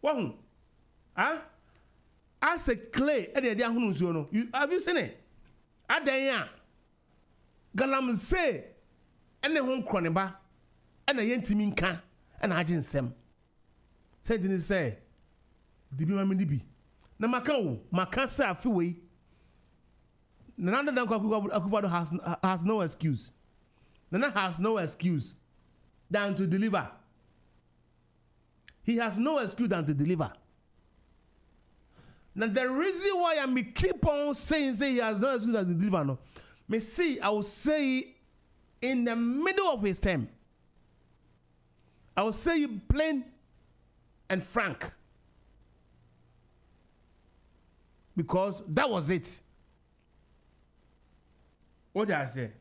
What? Huh? As a clay, have you seen it? Adaya Galam say, and the home croneba, and a yentiminka, and I didn't sem. Said didn't say, Dibi Mamidibi. Na Macasa a few way. Nana Akubado has no excuse. Nana has no excuse than to deliver. He has no excuse than to deliver. Now the reason why I keep on saying he has no excuse than to deliver, no, me see I will say in the middle of his term. I will say plain and frank. Because that was it. What did I say?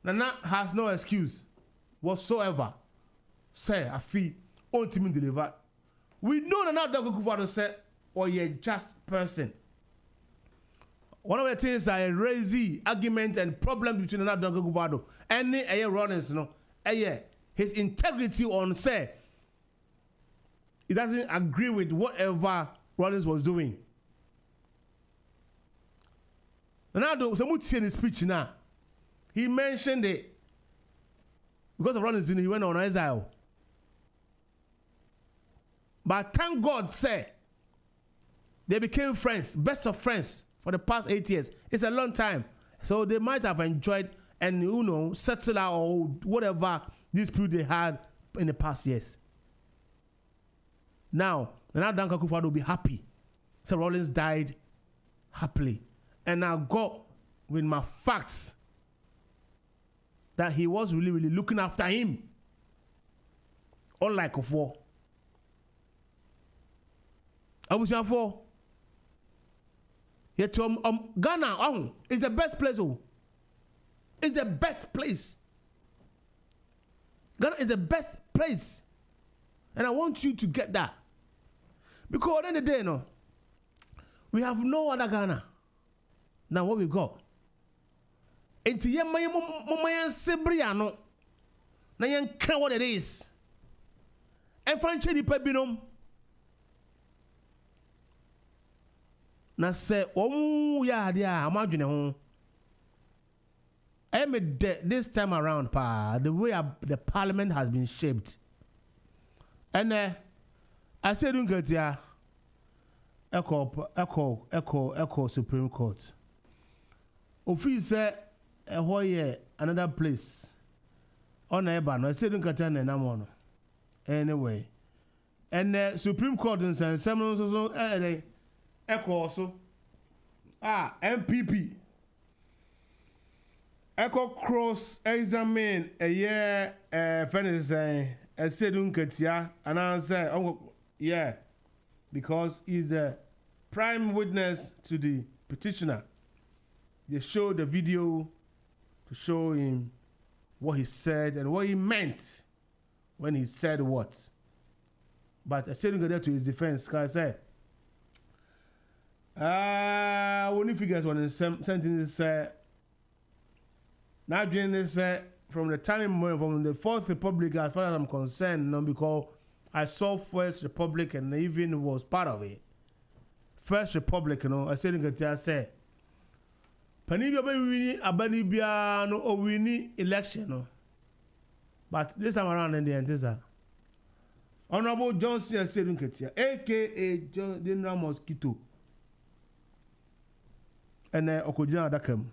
Nana has no excuse whatsoever. Say, I feel ultimately delivered. We know Nana Dago said, or you're a just person. One of the things I raise the argument and problem between Nana Dago and the Rollins, his integrity on say, he doesn't agree with whatever Rollins was doing. Now, some in his speech now, he mentioned it because of Rollins, he went on exile. But thank God, say, they became friends, best of friends for the past 8 years. It's a long time. So they might have enjoyed and, settle out or whatever dispute they had in the past years. Now, Duncan Akufo-Addo will be happy. So Rollins died happily. And I go with my facts. that he was really, really looking after him. Unlike Ofo. Abusiafo. Yet Ghana is the best place. It's the best place. Ghana is the best place. And I want you to get that. Because at the end of the day, no, we have no other Ghana than what we got. Enti yemayen sebriano na yen kan what it is. And franche ni pe binom. Na se omu ya ade a amadwene ho. This time around the way the parliament has been shaped. And I said ungetia echo Supreme Court. Office another place. On eba no I said ungetia na namono. Anyway. And Supreme Court and some so echo also. MPP. Echo cross examine a year Venice I said unketia and I say yeah, because he's the prime witness to the petitioner. They showed the video to show him what he said and what he meant when he said what. But I said unketia to his defense, because I said when he figures when the sentence said now during this from the time from the Fourth Republic, as far as I'm concerned, no, because I saw First Republic and even was part of it. First Republic, you know, I said I said, Panibia we Abanibia no or we need election, no. But this time around in the end, this Honorable Johnson said aka John Dinra Mosquito. And Okojana Dakam.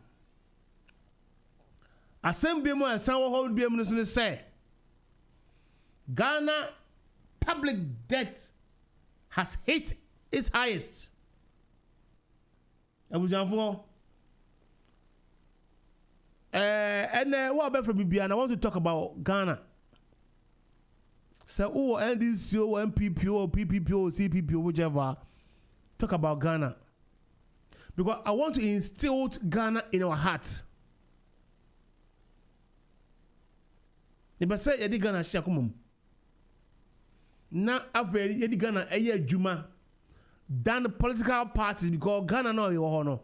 Assembly mo and San Hold be a say Ghana public debt has hit its highest. And what about from BB? And I want to talk about Ghana. So, NDC, MPP, PPP, CPP, whichever, talk about Ghana. Because I want to instill Ghana in our heart. If say yedi Ghana shakumum. Na after yedi Ghana eye juma than the political parties, because Ghana no you no.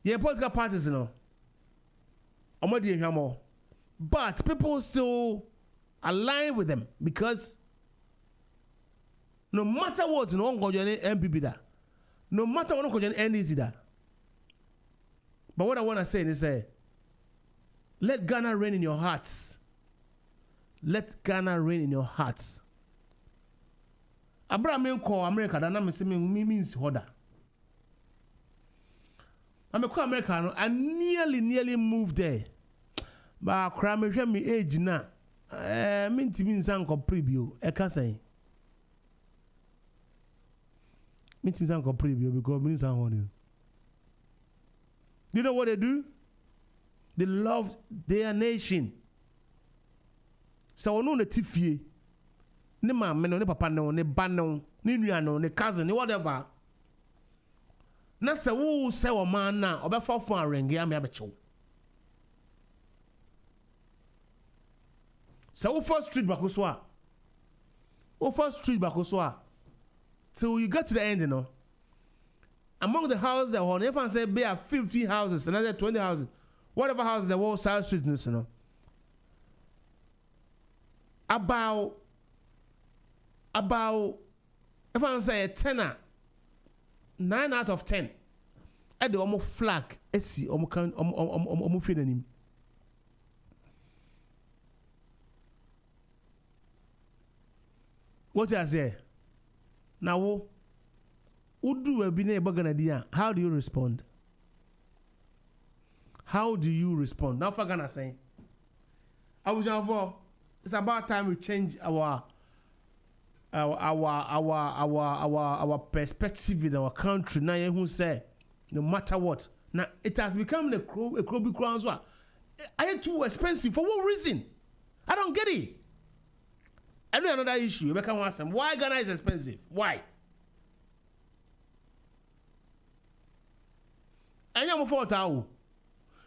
Yeah, political parties no. Omodi ehwamo. But people still align with them because no matter what, no one go join MPP da. No matter what, no go join NDC da. But what I want to say is let Ghana reign in your hearts. Let Ghana reign in your hearts. Abraham call America that na me means hoda. I call America I nearly moved there. But cry me age na. Mean to mean some preview. I can't say. Mean to me some preview because means some honey. You know what they do? They love their nation. So no ne tifie. Ne mama no ne papa no ne ba no ne nua no ne cousin ne whatever. Na se wo se wo man na obefa fon arenge am ya bechew. So wo first street back so a. Wo first street back so a. Till you get to the end, you know. Among the houses that were everyone say be 50 houses, another 20 houses. Whatever house there was South Street, you know. About if I say a 10, 9 out of 10 at the almost flag esi omo feed him. What I say now who do a bine bagana? How do you respond? How do you respond? Now for Ghana saying I was for it's about time we change our perspective in our country. Now who say no matter what. Now it has become a crowby crown as well. are you too expensive? For what reason? I don't get it. I know another issue. You can ask them why Ghana is expensive. Why? And I'm for that.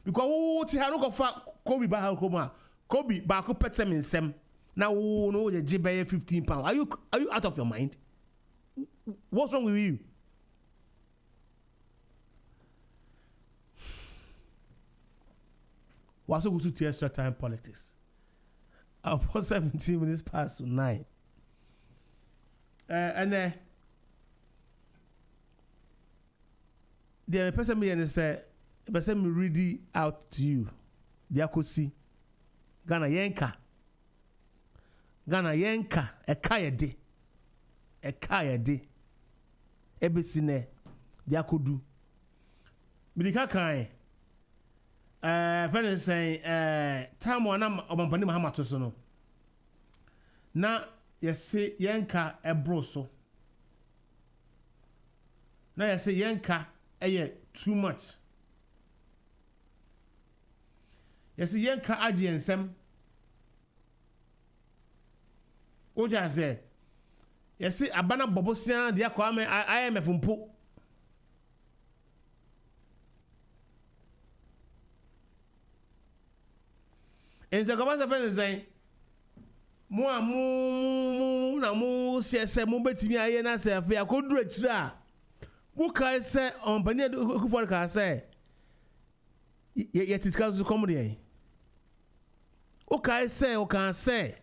Because what you have for Kobe Bahakoma, Kobe Baku Petem in Sem. Now no the J 15 pounds. Are you out of your mind? What's wrong with you? What's so good to extra time politics? About 17 minutes past 9. And then the person me and say, the person me read it out to you. The akosi Ghana yenka, ekayede, ebesine the akodu. Midika kai. Friend saying, time one obampani Mahama to sono. Na yesi yenka ebroso. Na yesi yenka too much. Yesi yenka aji ensem. Oja se. Yesi abana bobosian dia kwa ame IMF mpo. En se commence à faire des ans. Moi na mu se mu betimi aye na se afi akodu akira. Wo kai se on bani ku for ka se. Yet is cause to come there. O kai se o kan se.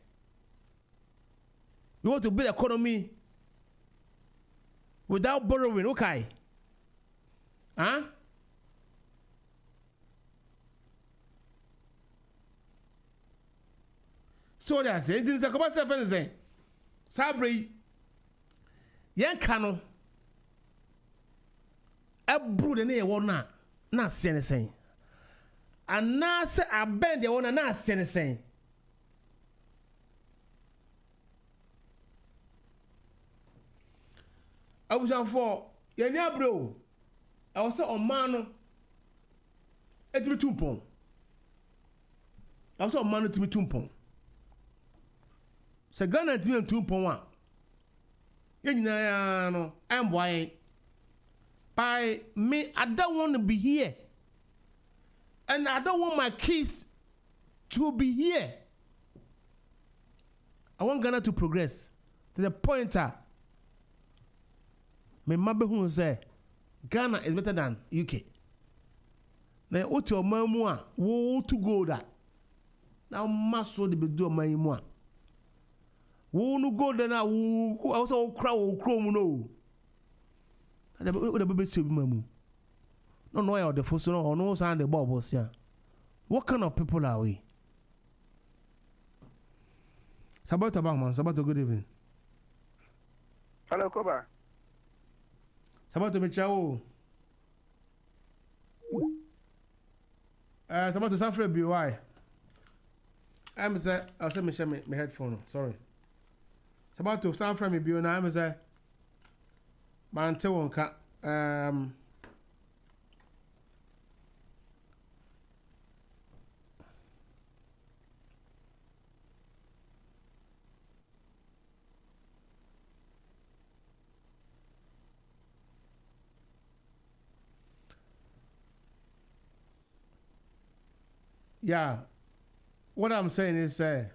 You want to build economy without borrowing, okay? Huh? So that's it. It's a couple of seconds. Sabri, yan cano. A brood and a one not saying anything. And now say I bend the one not saying anything. I was on for yan bro. I was on mano. It's me 2 pounds. I was on mano to me 2 pounds. Se Ghana ti me 2 pound. Ye nyina no emboy. By me, I don't want to be here. And I don't want my kids to be here. I want Ghana to progress to the point that me mabe who say Ghana is better than UK. Now what your mamu wo to go that. Now maso de be do my mo. Wo no go there now wo also crowd chrome no. And the baby see mamu. No know the first no no sound the bubbles here. What kind of people are we? Sabato Bangman, Sabato, good evening. Hello, Koba. Sabato Michao. Sabato Sanfred BY. I'm say I'll send me my headphone. Sorry. Sabato Sanfred me BY. I'm say Mante wonka. Yeah, what I'm saying is, I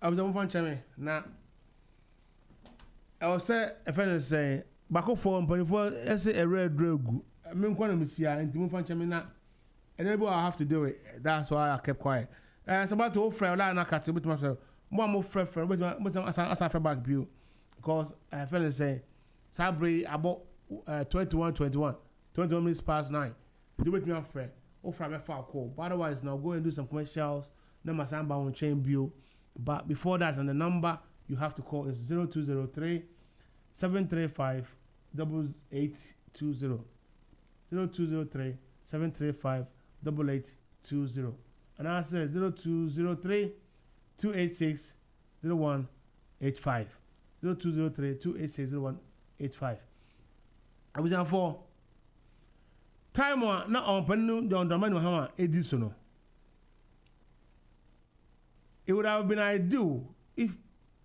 was on phone now. I was say, a friend say, back up for 24, a red drug. I mean, one of Monsieur, and to move on Chamina. And maybe I have to do it. That's why I kept quiet. It's about to offer a lot of cats with myself. More friend, but as I back view. Because I feel say, Sabri about 21 minutes past 9. Do with me a friend. Offer me a call. But otherwise, now go and do some commercials. Then my sound on chain view. But before that, and the number you have to call is 0203 735 8820. 0203 735 8820. And I said 0203 286 0185. 0203 286 0185. I was on for time one, not on Penu, John Domino Hammer, Edison. It would have been ideal if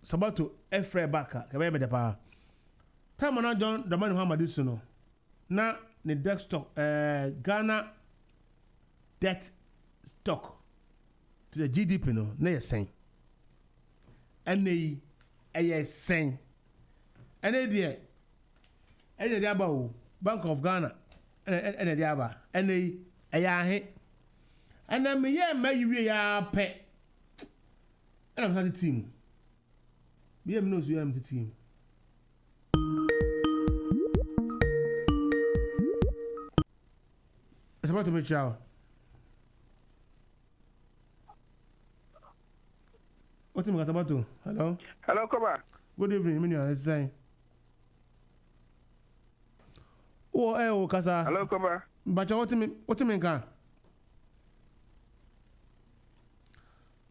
Sabato Efre Baka, Kabeme de Pa. Time on John Domino Hammer Edison. Now, the desktop, Ghana debt stock to the GDP, no, they are saying. And they are saying. And they are Bank of Ghana. And the other, and they are hit. And then me, yeah, may pet. And I'm not the team. We have knows you am the team. It's about to meet you. What is about to? Hello? Hello, Koba. Good evening, Minya. It's saying. Oh, Kasa. Hello, Koba. But what do you mean, Ka?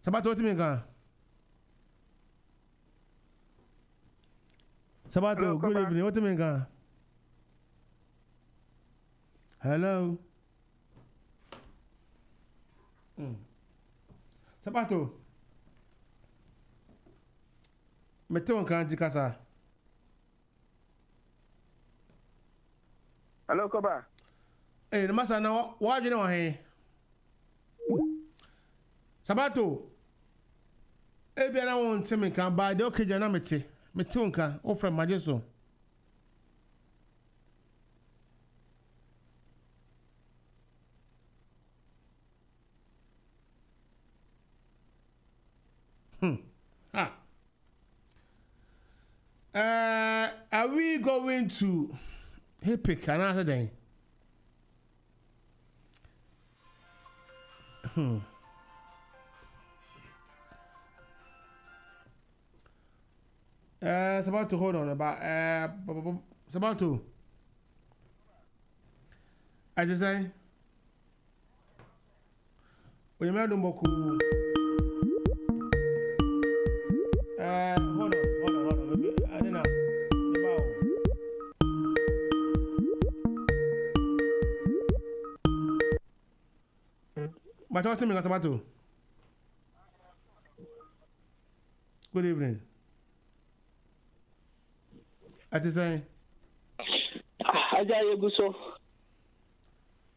Sabato, what do you mean, Ka? Sabato, good evening. What do you mean, Ka? Hello? Sabato. Meto Kanti Kasa. Hello, Koba. Hey, the master now, what do you know? Hey, Sabato. Ebi ana won temi kan ba de okeja na mete unka o from majeso. Are we going to Hipic another day? It's about to hold on about it's about to. As I say, we made them boku. Hold on. Maybe I don't know. But what time is about to? Good evening. At the same. Ajayi Guso.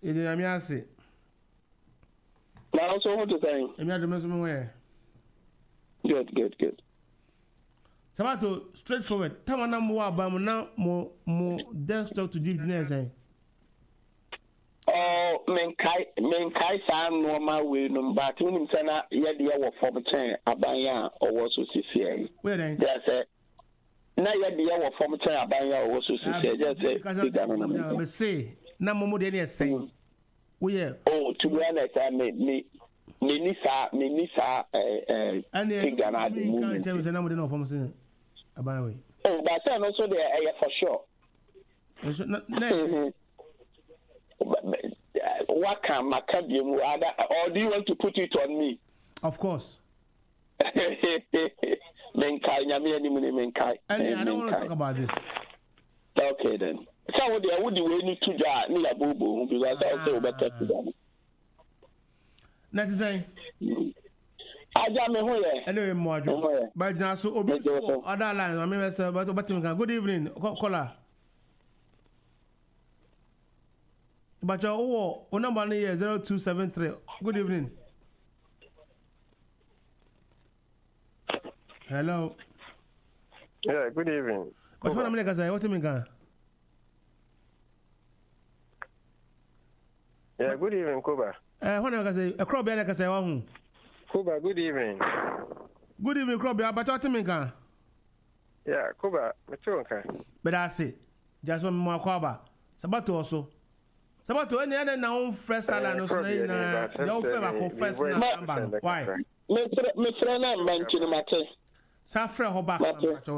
It is Amiasi. Now, also, what to say? I'm not the messenger where. Good. Sabato, straightforward. Tamana more about more desktop to give the say. Oh, menkai sa normal way no but when sana ye de wo form chain abanya or was so CCA. Where then? Just say na ye de wo form chain abanya or was so CCA just say me say na momo de ne say. Oh, to be honest, I me nisa figure na the movement. Can't tell me no form say abanya way. Oh, but say also there for sure. What can Macadium or do you want to put it on me? Of course. Menkai, Menkai. I don't want to talk about this. Okay then. So would you need to jar me a boo boo because I'll do better to them. That is saying. I jam anyway, more. But now, so other lines. I mean, but good evening, caller. But your number is 0273. Good evening. Hello. Yeah, good evening. But what am I say? What do you mean? Yeah, good evening, Koba. What am I say? A crop I say, Koba, good evening. Good evening, crop. But what do you mean? Yeah, Koba, but I say, just one more Koba. Sabato also. Sabato any other now fresh salad no say na the offer ba first na why me friend na manchi no mate sa frɛ ho ba na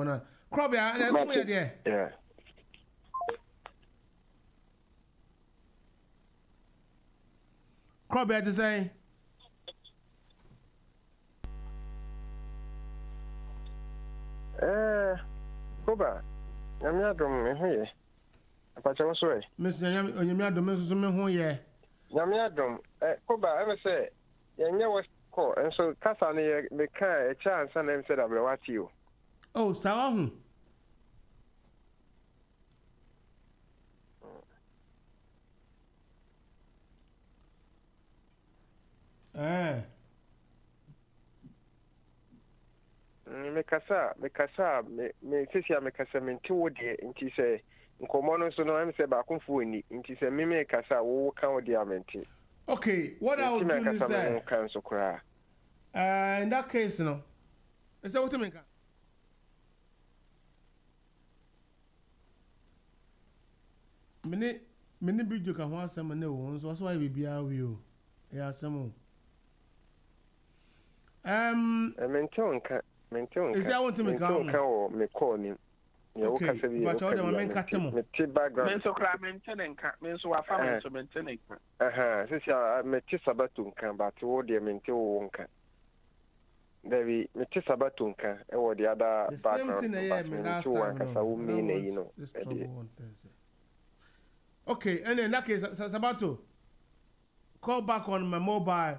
na krobia na ko ye de yeah krobia to say Koba, I'm not doing here. Apache was way. Miss Onyamia Dominus who ye. Yamiadum, Koba, I ever say, Yanya was called, and so Cassani, the car, a chance, and then said, I will watch you. Oh, Sawahu. Mekasa, me sisia mekasa menti wo de nti se nkomo no so no am se ba konfo ni nti se me mekasa wo kan wo de amenti. Okay, what I will do is that in that case no. Is that what you mean? Many video can want some no so why we be out you. Yeah, some. Is that what you mean? Me call him. Okay, but all the men cut him. Me background. Men so kra maintain kan, men so afa men so maintain kan. Sisi a me ti sabatun kan but wo de maintain wo kan. David, me ti sabatun kan e wo the other background. The same thing me last time. Okay, and in that case, Sabato, call back on my mobile.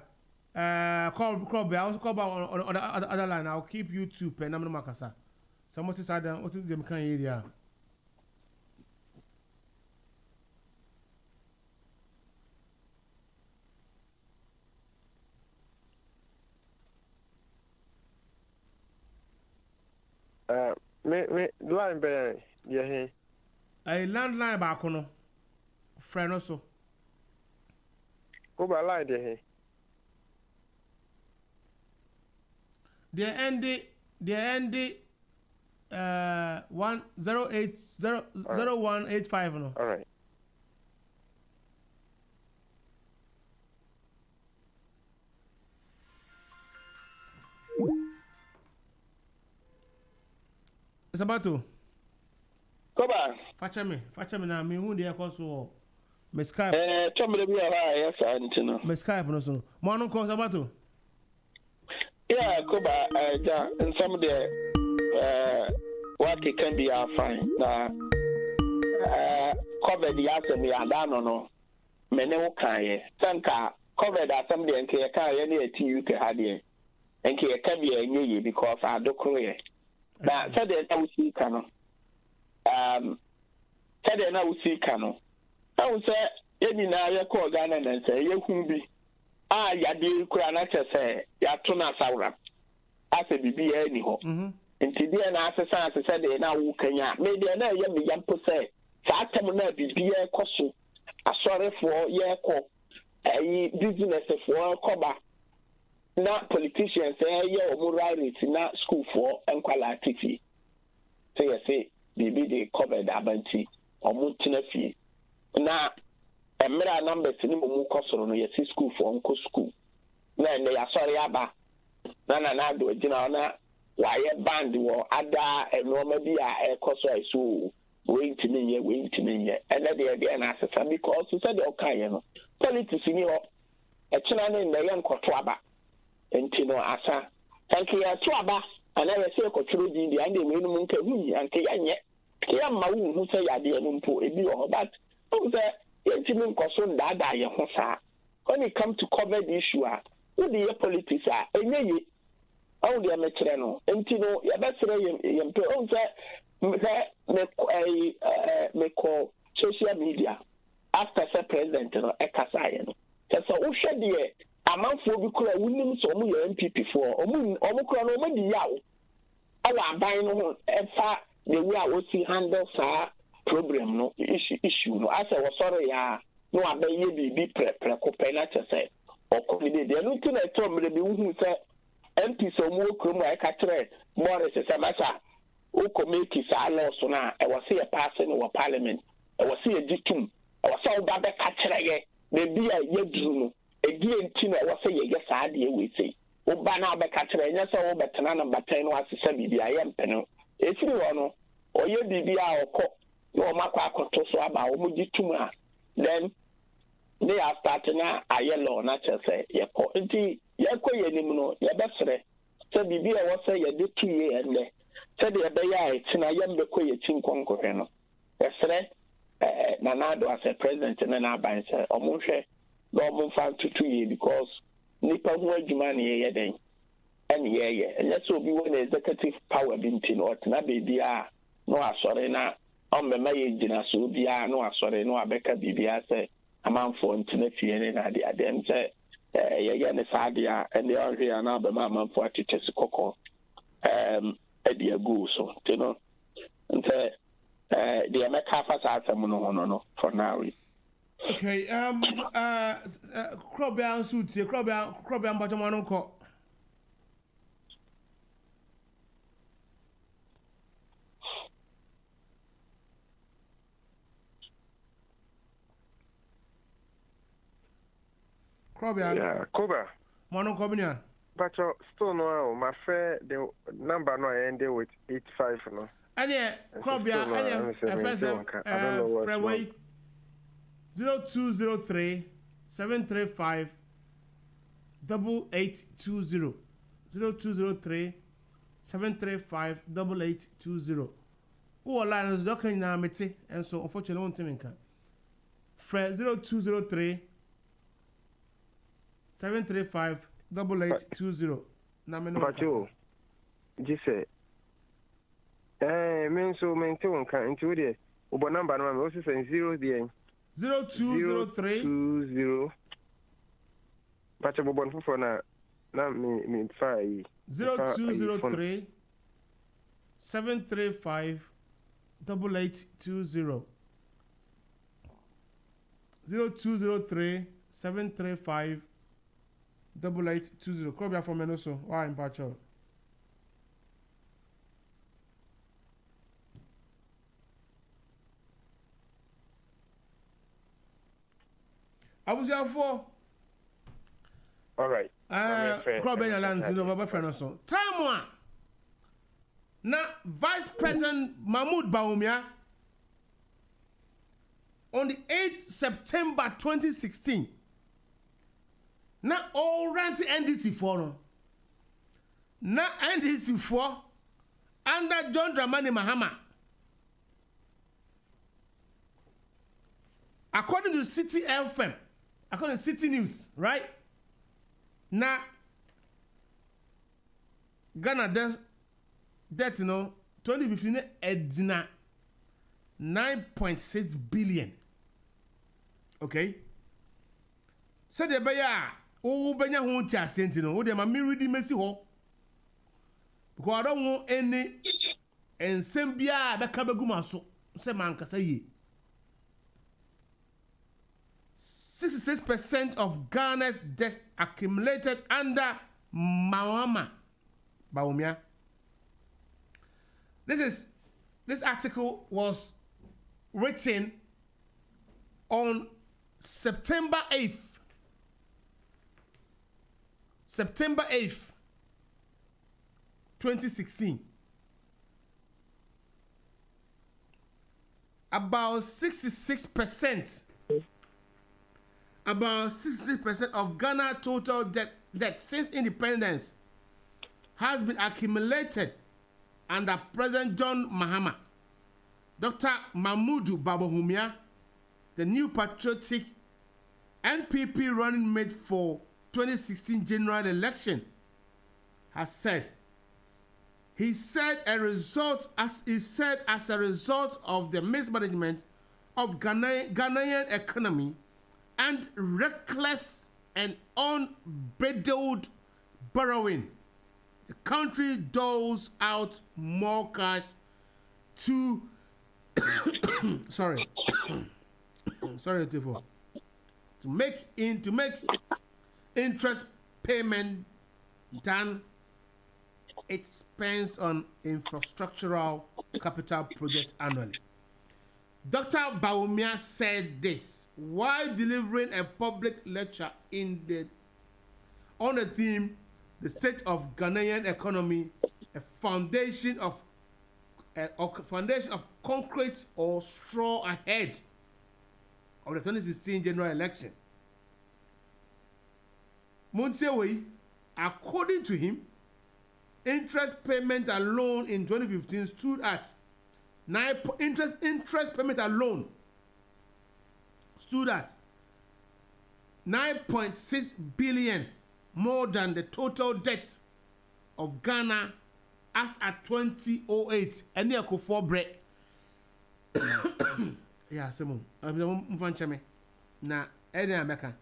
Call back on the other line. I'll keep YouTube and I'm not Makasa. Someone said, what is the kind area? Me line be yeah. A landline back on. Friend also. Go by line there. The end 1080185 no. All right. It's about to. Koba. Facha me na me hu de ekoso. Me Skype. Chomre bi ara ya sa ntino. Me Skype no so. Mo no ko Sabato. Yeah, Koba, and some of the what it can be fine. Now, cover the answer me and I don't know. Mene can Sanka cover that somebody and can any you can have it. And can be a new because I do career. Now, said that I will see Cano. Said that I will see Cano. I will say, any now you call Ghana and say, you can be. Yadi Kurana say, Yatuna Saura. I said, be anyhow. Nti dia na asesa asesa de na wo kanya me dia na ye me yampo se sa atem na bibia ekoso asore for ye ko business for Koba na politicians ye o right na school for enkwala titi say bibi de cover da banti o mu tena fie na emra numbers ni mu kosoro no ye school for onko school na ne ya sori aba na do gina na why band wo ada enoma bi a ekoso iso wait me and the na asesa because so said okay no politics ni ho e kina ne na yan koto aba enti no asa thank you to aba ana we say kotoro di and we no nka hu anke yanye ya ma wu hu say yade no mpo ebi ho but so say enti me nkoso ndada ye ho sa when it come to cover the issue who the politics enye ye how they are no enti no ya besere yempe on say me call social media after say president no ekasa ye no so wo hwe de amanfo bi kura wunim so omu ye MPP for omu kura no omu di yawo awa aban no ho efa the way I see handle sa problem no issue no asa wo sorry ya no abaye bibi pre ko pena say okodi de no tina to mre bi hu say MP so mu okrom I katre Morris say masa o committee sa law so na e was say passing in parliament e was say ditum e was say oba be katre ye be bia yaduru no edi enti na e was say ye sa de we say oba na be katre nya say wo betena na batan no asesa bibia ye mpene e firi wo no oye bibia okọ no makwa akoto so aba wo mu ditum a then they are starting a yellow na say ye ko enti ye ko ye nim no ye be sere say bibia wo say ye de 2 year and said the Abaya, Tinayam Bekoya Chinkonko, a threat, Nanado as a president and an abancer, or Moshe, no 5 to 2 years because Nipa Wajumani Yeden. And and that's what we want executive power bintin or na baby no sorry na on the may jina so bia no sorry no abeka bibia say a man for internet and na the dem say ne sadia and they are here now the man for to test koko e go so you know and the America fast no for now. Okay, Krobian suit, Krobian bottom one ko. Yeah, Koba. Mono Kobinia. But still no, my friend, the number no ended with 85 no. And yeah, Krobia, I don't know what. 0203 735 8820. 0203 735 8820. Who line is looking now, Mitty, and so unfortunately, one thing can. Fred 0203 735 8820. But you, just say, men so maintain can into the Uber number, no, also saying 0203 20. But a bubble for now, me 5 0203 735 8820. 0203 735 8820. Krobia from Menoso. Why in Pacho? I was there for. All right. Krobia land to Baba Frenoso. Time one. Now, Vice President Mahmoud Bawumia on the 8th September 2016. Now, all rent NDC for now NDC for under John Dramani Mahama. According to City FM, according to City News, right? Now, Ghana does that, 2015 edna 9.6 billion. Okay? So the baya benya ho ti asenti no, de ma me ready mesi ho. Because I don't want any ensem bia beka baguma so se man kasa ye. 66% of Ghana's debt accumulated under Mahama Bawumia. This article was written on September 8th. September 8th, 2016. About 66% of Ghana total debt since independence has been accumulated under President John Mahama. Dr. Mahmoud Bawumia, the new patriotic NPP running mate for 2016 general election, has said. He said as a result of the mismanagement of Ghanaian economy and reckless and unbridled borrowing, the country doles out more cash to to make interest payment than it spends on infrastructural capital projects annually. Dr. Bawumia said this while delivering a public lecture on the theme, "The State of Ghanaian Economy, a foundation of concrete or straw ahead of the 2016 general election." According to him, interest payment alone in 2015 stood at interest payment alone stood at 9.6 billion, more than the total debt of Ghana as at 2008. Any for bread. Yeah, Simon. I'm na any American.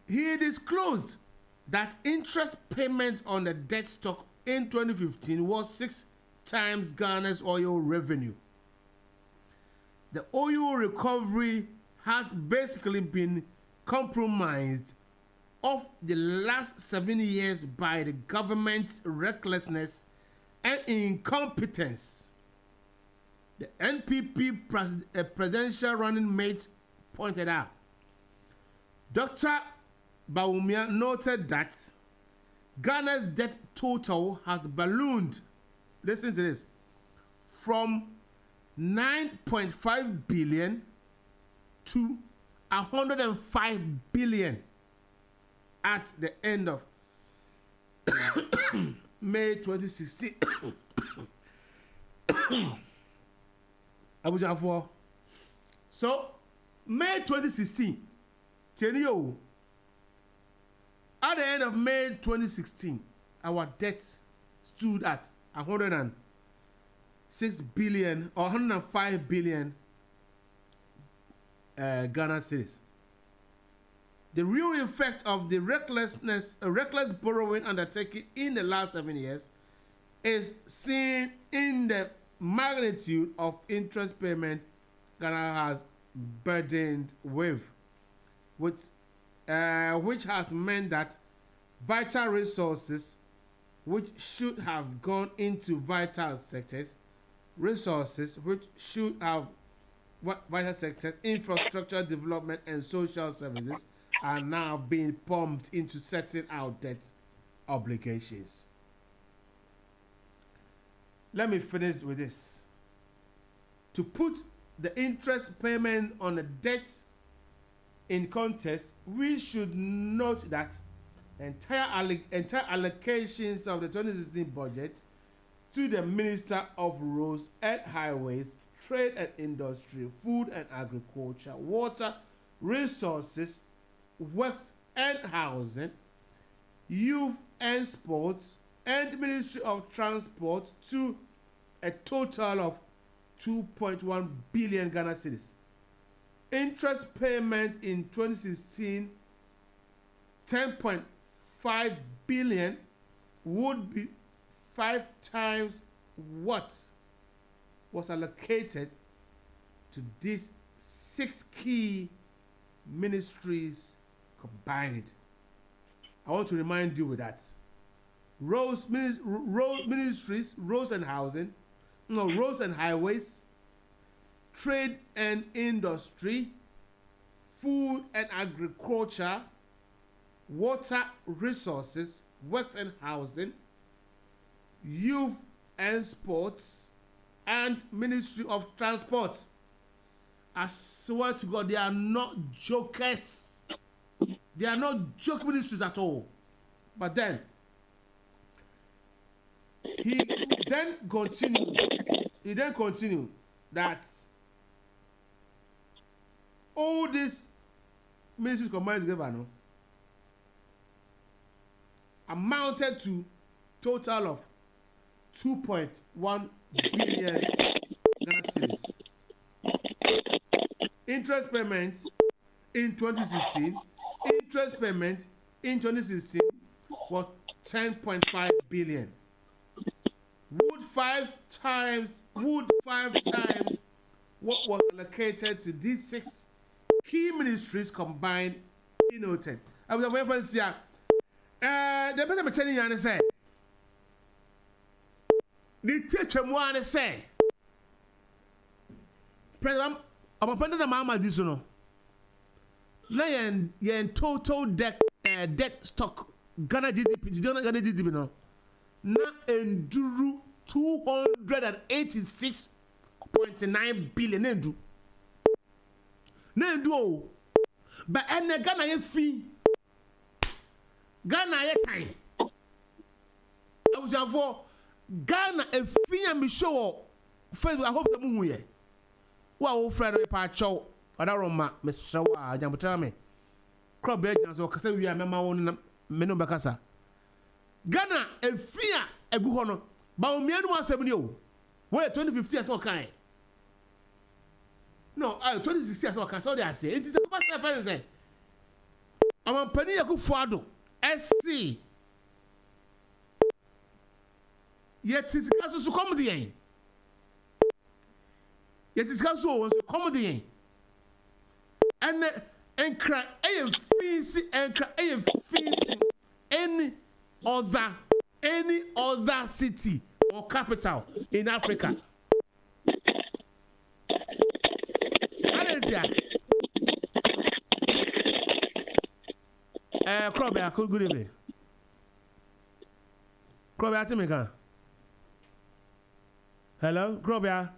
He disclosed that interest payment on the debt stock in 2015 was 6 times Ghana's oil revenue. The oil recovery has basically been compromised of the last 7 years by the government's recklessness and incompetence. The NPP presidential running mate pointed out. Dr. Baumia noted that Ghana's debt total has ballooned, listen to this, from 9.5 billion to 105 billion at the end of May 2016. So, May 2016, Tenio, at the end of May 2016, our debt stood at 106 billion or 105 billion Ghana cedis. The real effect of the reckless borrowing undertaken in the last 7 years is seen in the magnitude of interest payment Ghana has burdened with, which has meant that vital resources which should have gone into vital sectors, resources which should have vital sectors, infrastructure development and social services, are now being pumped into setting out debt obligations. Let me finish with this. To put the interest payment on the debts in context, we should note that entire allocations of the 2016 budget to the Minister of Roads and Highways, Trade and Industry, Food and Agriculture, Water, Resources, Works and Housing, Youth and Sports, and Ministry of Transport to a total of 2.1 billion Ghana cedis. Interest payment in 2016, 10.5 billion, would be 5 times what was allocated to these 6 key ministries combined. I want to remind you with that. Roads ministries, roads and housing, roads and highways, trade and industry, food and agriculture, water resources, works and housing, youth and sports, and Ministry of Transport. I swear to God, they are not jokers. They are not joke ministries at all. But then, he then continued that all these ministries combined together amounted to total of 2.1 billion Ghana cedis. Interest payments in 2016, was 10.5 billion. Would five times what was allocated to these 6 key ministries combined in 2010. I was aware from here. The person I'm telling you, say, the teacher want to say, President, I'm appointed a mama this no. Now yen total debt stock Ghana GDP, you don't Ghana GDP no. Na enduru 286.9 billion endu. Na endu o. But ene Ghana ye fee Ghana ye time. I was young for Ghana a finya me show Facebook. I hope the moon ye. Wow, friend of Pacho, Adaroma, Miss Shawa, Jambutrame. Crop agents or Casa, we are Mamma Meno Bacasa. Ghana a finya a good honor. But me and 170. Where 2050 as well kind. No, 2060 as well kind. So they say it is a pass. Say, I'm a penny a good father. SC. Yet is also comedy. Yet is also comedy. And cry a fencing and cry a fencing any other city or capital in Africa. Koba, good evening. Koba, Timika. Hello, Koba.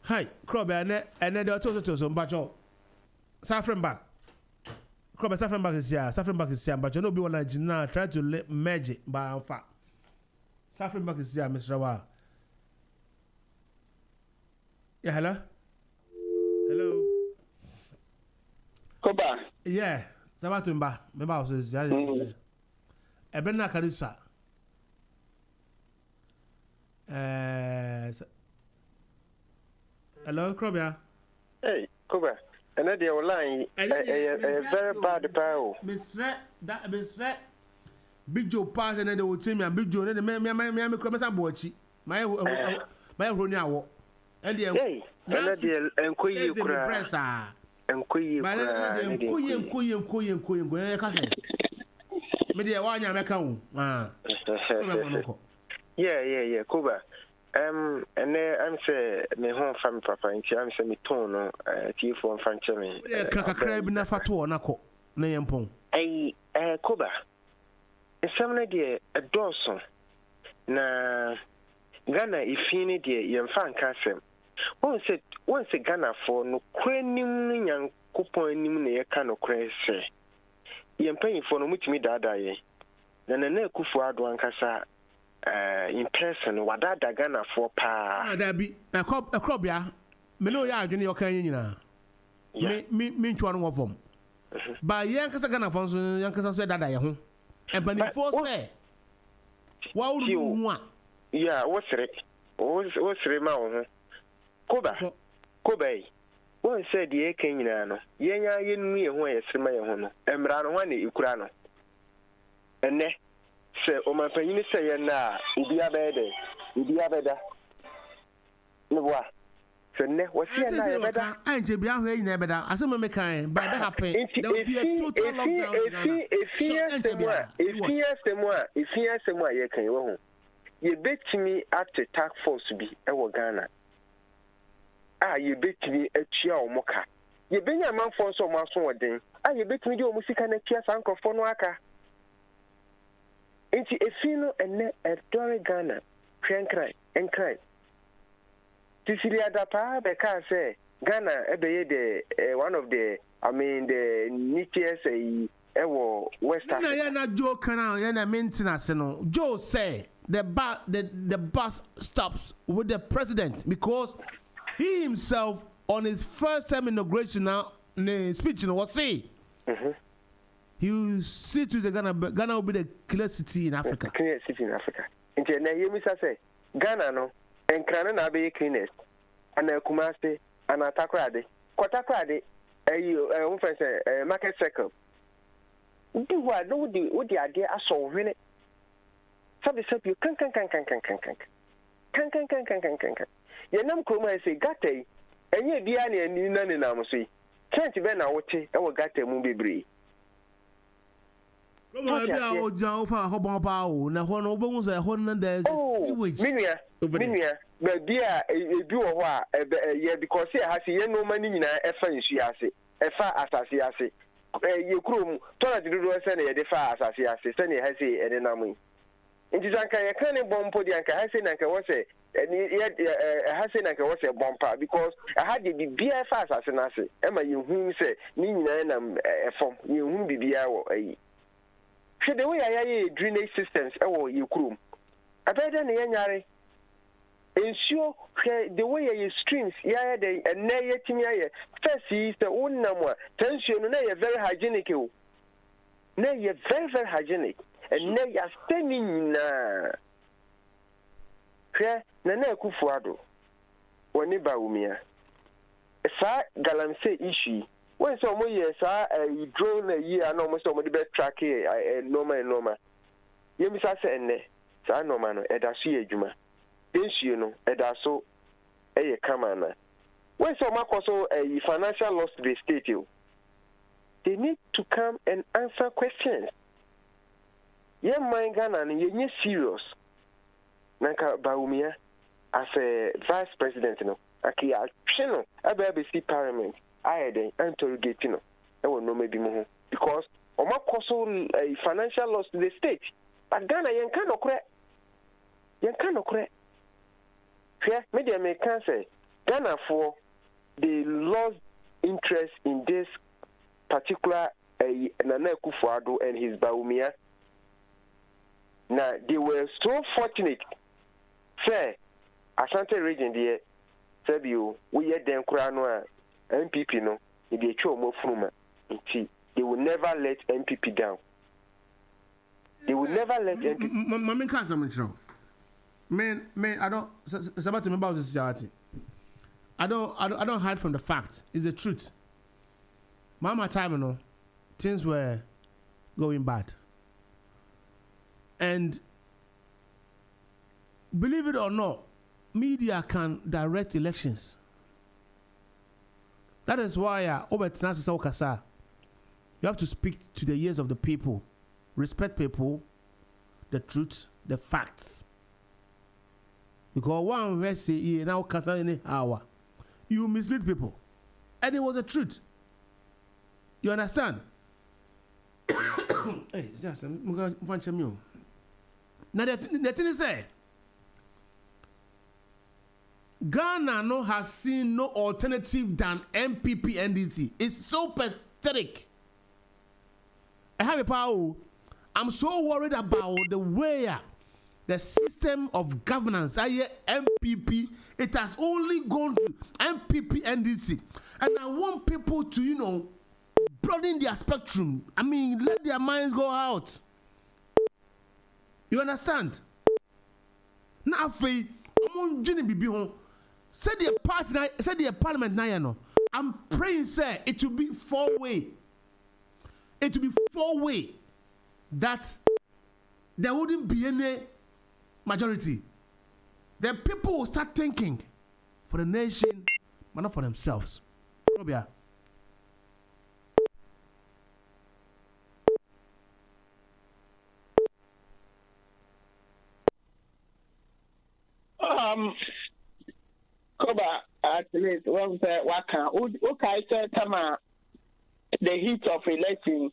Hi, Koba, and then the total to some bacho. Saffron back. Koba, Saffron back is here. Saffron back is here, but you know, be one now try to merge it by alpha. Saffron back is here, Mr. Wa. Yeah, hello? Hello? Koba. Yeah, Sabatumba. Remember, I was saying, Ebrena Karisa. Hello, Krobia. Hey, Koba. Another line, a very bad power. Miss Big Joe pass and then they will tell me, and Big Joe, and the Cromasa Bochi. My Ronia. And the and Quay press. And Quay, Media Wanya Macau. Yeah, Koba. And I'm say me home family papa and I'm say me tone tea for Franchemi. Crab Nafato Nako, Nayampong. Koba. And some idea a Dawson. Na Ghana if you need your fan castle. Once a Ghana for no quenim young coupon near cano crazy. You're paying for no much me dada ye. Then a neck for Adwan Casa. In person, what that Ghana for pa? There be a crop, ya. Me know ya, Junior Canyon. Me to one of them. But Yankasa Ghana for Yankasa said that I home. And when before say, what would you want? Yeah, what's it? What's it, Koba. One said the Kenyan, Yanya yin me away a Simaya Hono, and Brano Ukrano. And ne. Say, oh my penny say na ubi abeda. No what? So ne what's here na abeda? And je bia hwe ina abeda. Asem me kan by that happen. There will be a total lockdown. If you ye kan wo ho. Ye betimi act task force bi e wo Ghana. Ye betimi atua omoka. Ye benya manfo so mo aso woden. Ye betimi di omusika na tia sankofo no aka. Inti efino ene edore Ghana cry and cry. Tisiria dapa be ka say Ghana ebeye the one of the the neatest ewo West Africa. Na na Joe kana ya na maintenance no. Joe say the bus stops with the president because he himself on his first time inauguration now speech was say you see to the Ghana will be the clear city in Africa. Clear city in Africa. Inti na yemi say Ghana no enkrana na be cleanest. Ana Kumasi ana Takrade. Kotakrade market circle. Udi wa no udi ade aso hwene. Sabi you kan. Ye nam kroma say gata enye bia na ani na ne nam so yi. Kent be na wote e wo gata mu bebre. Roma bia o jan ofa hobon pa o na ho no obogun say ho na there is sewage. Minia but bia ebi wo ho a ye because here has ye no mani nyina e fa nsu ase e fa asase ase ye krom toilet dodo se na ye de fa asase ase se na ha se e de nam yi nti sanka ye kan ne bompo di anka ha se na nka wo se ha se na nka wo se bompa because ha de bibia fa asase na ase e ma ye hu se ni nyina na efom ye hu bibia wo ayi hwe de we ya drainage systems e wo ye kurom abeda ne yanyare ensure the way your streams yeah the na yetimi aye first is the unnam a tension no na ye very hygienic o na ye very hygienic and na ya standing na na kufuado woni ba umia sa galamse issue when so mo ye sa drone yi ana mo so mo de be track normal yemi sa se enne sa normal no eda so ye adwuma densuo no eda so kama na when so makoso financial loss to the state they need to come and answer questions ye man Ghana no ye serious nanka Baumia as a vice president no akia tweno aba see parliament ayeden interrogate no e won no maybe mo because omakoso financial loss to the state but Ghana yen kan okre yeah, media may can say Ghana for they lost interest in this particular Nana Akufo-Addo and his Baumia. Now they were so fortunate. Say, Asante region there, Sabio, we had them Kurano MPP no, they show more from they will never let MPP down. They will never let MPP. Mami can't say Man, I don't. It's about to me about society. I don't hide from the fact. It's the truth. Mama time, you know, things were going bad, and believe it or not, media can direct elections. That is why you have to speak to the ears of the people, respect people, the truth, the facts. Because one verse say now any hour, you mislead people, and it was the truth. You understand? Hey, just now the thing is say Ghana no has seen no alternative than MPP NDC. It's so pathetic. I have a power. I'm so worried about the way the system of governance, MPP, it has only gone to MPP NDC. And I want people to, broaden their spectrum. I mean, let their minds go out. You understand? Now, say the party, say the parliament now, I'm praying, sir, it will be four-way. It will be four-way that there wouldn't be any majority. Then people will start thinking for the nation, but not for themselves. Robia. Koba, at least one say waka. Okay, say tama the heat of election.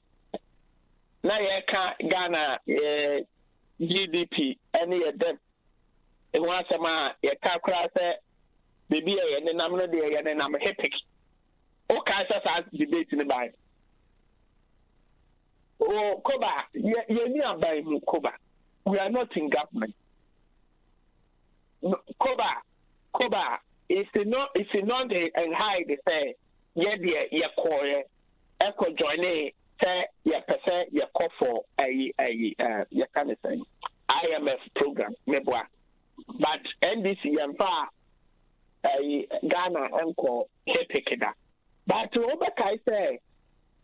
Now you can Ghana GDP any of them. It was a man you can cross it. Baby, and then I'm not there, and then I'm epic. Okay, so that's debate in the Bible. Oh, Koba, you're near by Koba. We are not in government. Koba, if you not and hide the say, yeah, dear, your core, echo join say, your percent, your call for a your kind of thing. IMF program, mebwa. But NDC and far a Ghana uncle, Hepikida. But to Obakai say,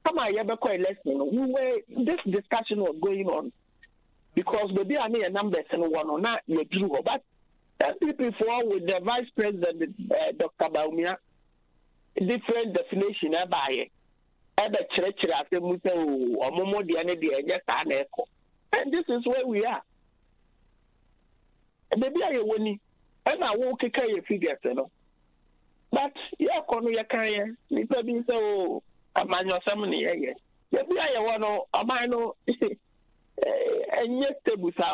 come on, you have a lesson. This discussion was going on because maybe I need a number and one or not, you drew, but before with the vice president, Dr. Baumia, different definition by it. And the church as a muso or Momo the energy just an echo. And this is where we are. Maybe I win, and I won't carry a figure, but yeah, Kono Yakaya, little bit so a man or somebody. Maybe I want a minor and yet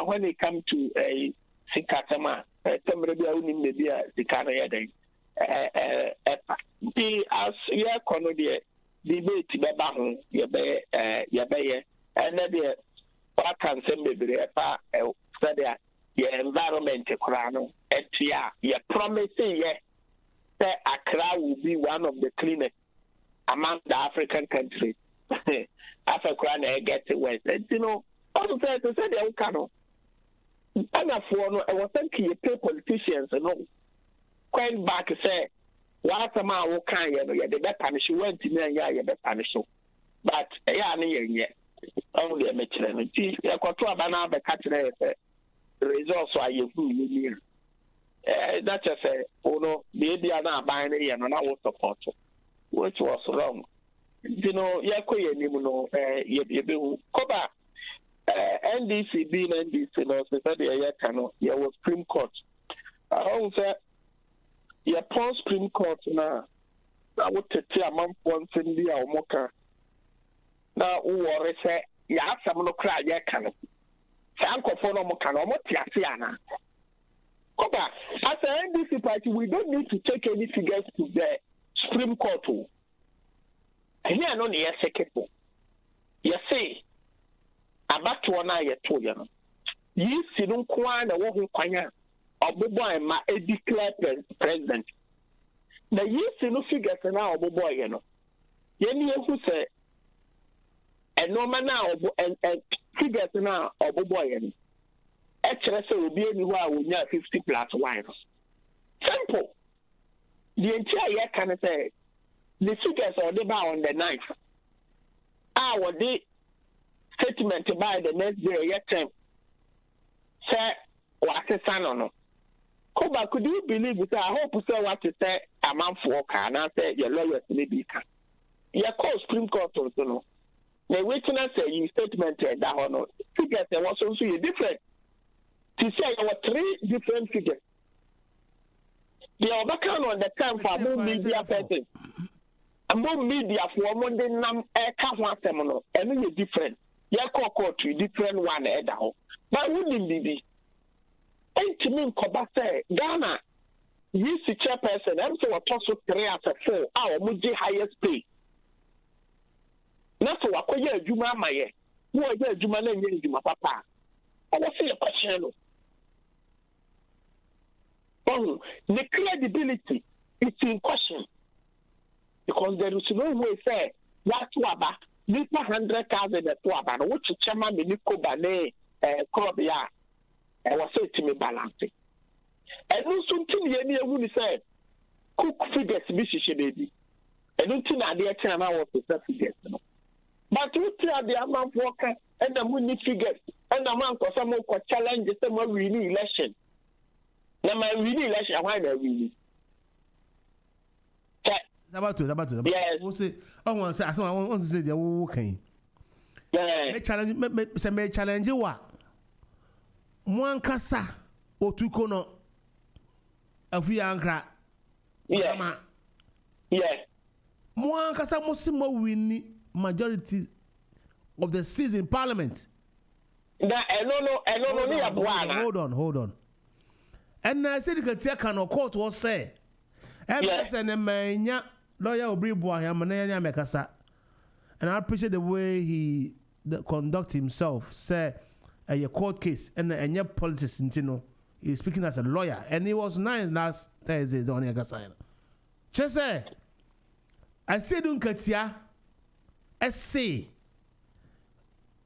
when it comes to a Sikatama, somebody maybe a Sikana the as ye kono de debate beba ho ye be and the what can say bebre pa said your environment kura no etia ye promise ye that Accra will be one of the cleanest among the African countries. Africa na get it west. You know, also say to say the Okano. And for no, I was thinking you pay politicians, you know, quite back say what a man will kind you know, yeah, the better punish you went to me, yeah, you better punish you. But yeah, yeah, only a Michelin. I got to a banana the catching the results are you who that just say, oh no, maybe I'm not buying it and I will support you, which was wrong. You know, Koba NDC being NDC, no, so that there was Supreme Court. I also your post Supreme Court now. I would take a month once in the Omoka. Now, who are say, you have some no cry, you can. Sanko for no more can almost Yasiana. Koba, as an NDC party, we don't need to take any figures to the Supreme Court. And here, no, yes, second. You say, about to one eye to you. You see, no quan a woman quanya or boy, my declared president. Now, you see no figures now, boy, you know. You who say, and no man now, and figures now, or boy, actually, so will be anywhere with 50 plus wine. Simple. The entire year can say, the figures are the bar on the 9th. Our day statement by the next day, yet time. Say, what a son on. Koba, could you believe it? I hope you say what you say a month for car, and I say your lawyers maybe can. Your call Supreme Court also know. The witness say you statement that honor figures and was also different. To say there were 3 different figures. The other kind on the time for more media person. And more media for more than nam one seminal, and then different. Your court to different one at home. But wouldn't be. And to me, Koba say, Ghana, you see chairperson, and so a toss of 3 as a 4, our Muji highest pay. Not so I call Juma Maye, who are there, Juma and Juma Papa. I will say a question. Oh, the credibility is in question. Because there is no way say what to about 100,000 at Tuaba, which chairman Koba Koba I was saying to me balancing. And no something you would say cook figures baby. And no thing at the time I was the figures. But you tell the amount worker and the money figures and the amount of some more challenge the same really election. Now my really election why they really. About to. Yes. We'll say, I want to say they're okay. Yeah. May challenge you what? Mwankasa otukono afiankra. Yeah. Yeah. Mwankasa musimo win majority of the seats in parliament. Hold on. And I said the take no court was say. Yes, and manya lawyer Obriboa Yamanaya Mekasa. And I appreciate the way he conduct himself. Say a court case and a politics in he's speaking as a lawyer. And he was nice last Thursday on Yagasana. Just say I said Unkatia essay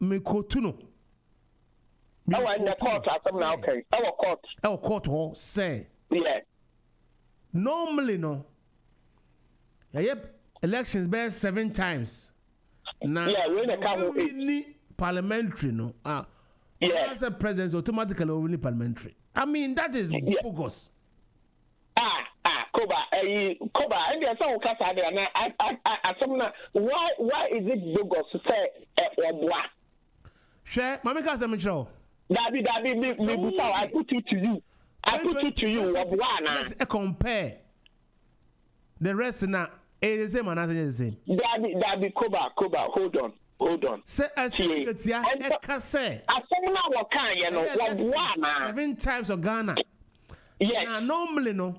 Mikotuno. Oh, and the court okay. Our court say. Yeah. Normally, no. Elections bear 7 times. Now, we need parliamentary, no. As a president, automatically only parliamentary. I mean, that is bogus. Koba, and there's some why is it bogus to say what? Share, Mammy Casamich. Dabi, me, I put it to you. Let's compare. The rest now is the same and the same. Dabi, Koba, hold on. hold on. Say as you can say. I said now what kind you know what 7 times of Ghana. Yes. Now normally no,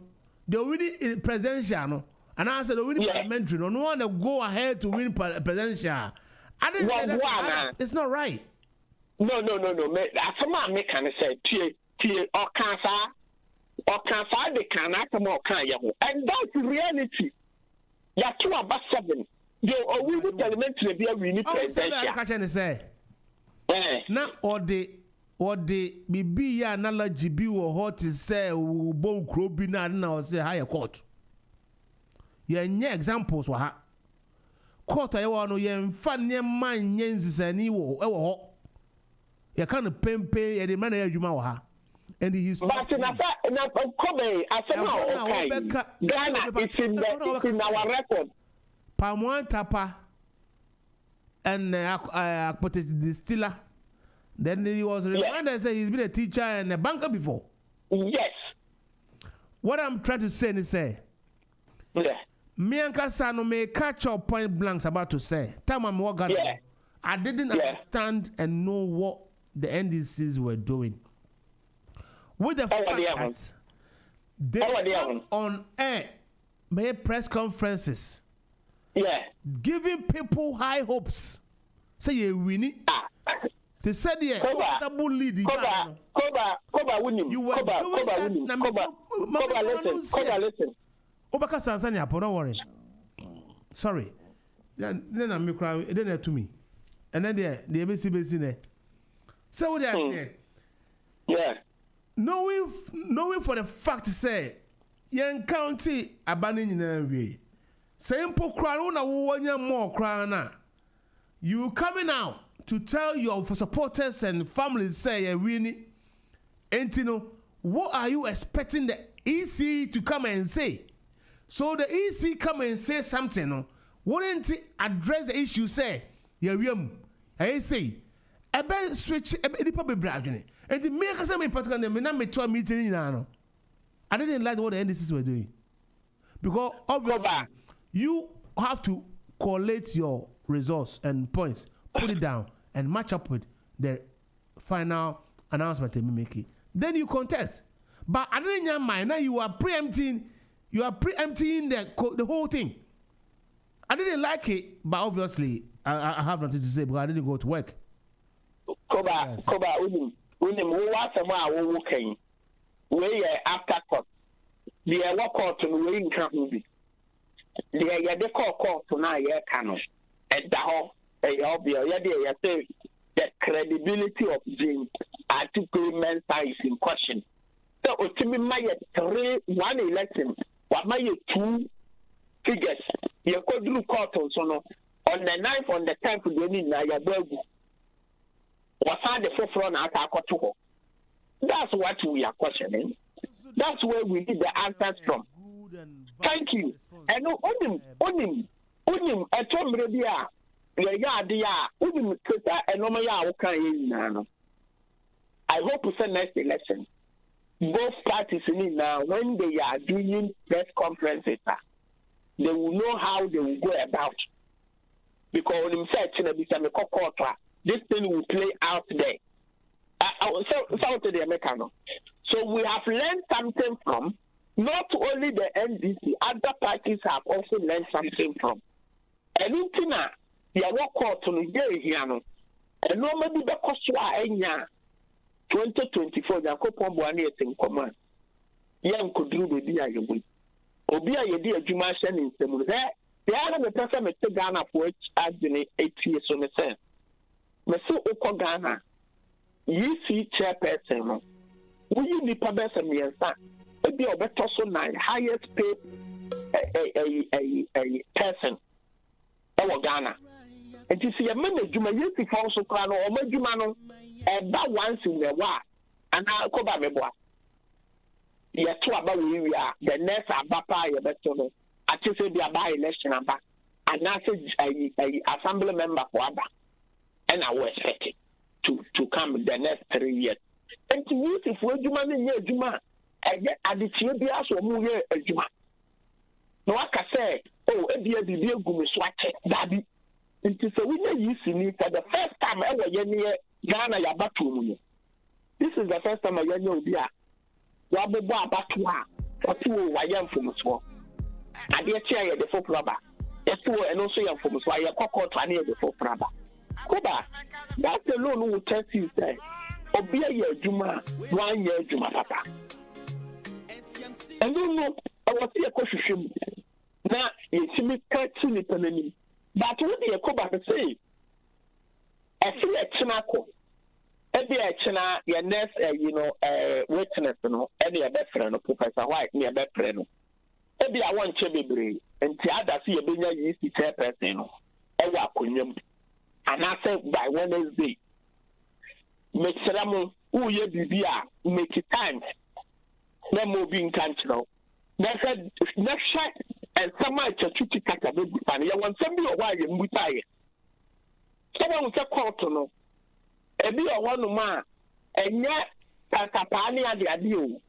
the winning presidential no, and I said the winning parliamentary no one to go ahead to win presidential. I didn't say that. It's not right. No. Asoma me can say tie or cancer they can come or can you, and that's reality. You are 2 about 7. You are winning parliamentary be a winning presidential. Say na or the bibi ya analogy bi wo hot say bon kro bi na say higher court. Ye nye examples wa ha. Court aye wo no ye mfa ne man nye nsisani wo e wo ho. Ye kan pempe ye de man adwuma wo ha. And he is but na Kobe asema okay. Ghana it's in our record. Palm Tapa and Akpote distiller. Then he was reminded that he's been a teacher and a banker before. Yes. What I'm trying to say is me and Kasano may catch up point blanks about to say. Time I'm walking. I didn't understand and know what the NDCs were doing. With the fact that they come on air, by press conferences, giving people high hopes. Say you win it. They said yeah, Koba lead. Koba winning. You were doing that. Koba listen. Obaka Sansania, don't worry. Sorry. Then I'm crying. Then to me, and then the ABC there. So what they are saying? Yeah. Knowing for the fact say, young county abandoning in way. Simple crown na wonya more crown. You coming out to tell your supporters and families say winning. Entino, what are you expecting the EC to come and say? So the EC come and say something, no? Wouldn't it address the issue? Say, I say, I bet switch any public bragging. And the make us in particular, they may not make a meeting in Ano. I didn't like what the NDCs were doing. Because obviously, you have to collate your results and points, put it down, and match up with the final announcement they make it. Then you contest. But I didn't know mind. Now you are preempting the whole thing. I didn't like it, but obviously I have nothing to say because I didn't go to work. Koba, unim what am working. We after court. The work court no we nka ho bi. The court na ye ka and the whole the credibility of James article is in question. So Otimi Maya 1 election, what my 2 figures. You could do court on the 9th, on the 10th, you need Nayabu. What's the forefront at our. That's what we are questioning. That's where we need the answers from. Thank you. And onim, I told me, I hope to send next election. Both parties in now, when they are doing press conferences, they will know how they will go about. Because when this thing will play out there. So we have learned something from not only the NDC, other parties have also learned something from. And in Tina, you are court on the here, and normally the cost 2024, the Kopa Buani in command. Young could do the dia you will. Obia, your dear Jumashan in some there. The other person may take Ghana for which has been 8 years on the sense. Meso Oko Ghana, you see chairperson. Will you be Pabes and Miansa? Maybe a better so nine, highest paid a person. Our Ghana. And you see a minute, you may use the also crown or Majumano, and that once in the war. And I'll go back. Yes, two about we are the next Abapa, your better. I just say the by election and back. And now a assembly member for Abba. And I was expected to come the next 3 years. And to use if we're Juma in year Juma, and yet I did see a move a Juma. No, I can say, oh, a dear Gumiswatch, Daddy. Nti sɛ wonya yisi ni for the first time ɛwɔ yɛ ne Ghana yɛabato mu no. This is the first time yɛnya obi a wabobɔ abato a ɔte wɔ wayɛ mfomsoɔ. Adeɛ kyea yɛ de foforɔ aba. Yɛte wɔ ɛno nso yɛ mfomsoɔ a yɛkɔ kɔɔto ane yɛ de foforɔ aba. Koba, that alone will tell you say obi ayɛ adwuma a wanyɛ adwuma papa. Ɛno no ɛwɔ sɛ yɛkɔhwehwɛ mu na yɛtumi ka ti nipa n'anim. But wo de Koba sɛ ɛfi ɛkyena kɔ ebi ɛkyena yɛ next witness no ɛne yɛbɛfrɛ no Professor White ne yɛbɛfrɛ no ebi a wɔnkyɛ bebree nti ada so yɛbɛnya yi si chairperson no ɛwɔ akonnwa mu anaasɛ by Wednesday mekyerɛ mo woyɛ biribi a make time na mo bi nka nkyerɛw na hwɛ nsɛm a kyɛtwiti kata bɛbusa no yɛwɔ nsɛm bi wɔ hɔ a yɛmbusaeɛ sɛ wɔn sɛ kɔɔto no ebi wɔ hɔnom a ɛnyɛ kasapaa ne adeade o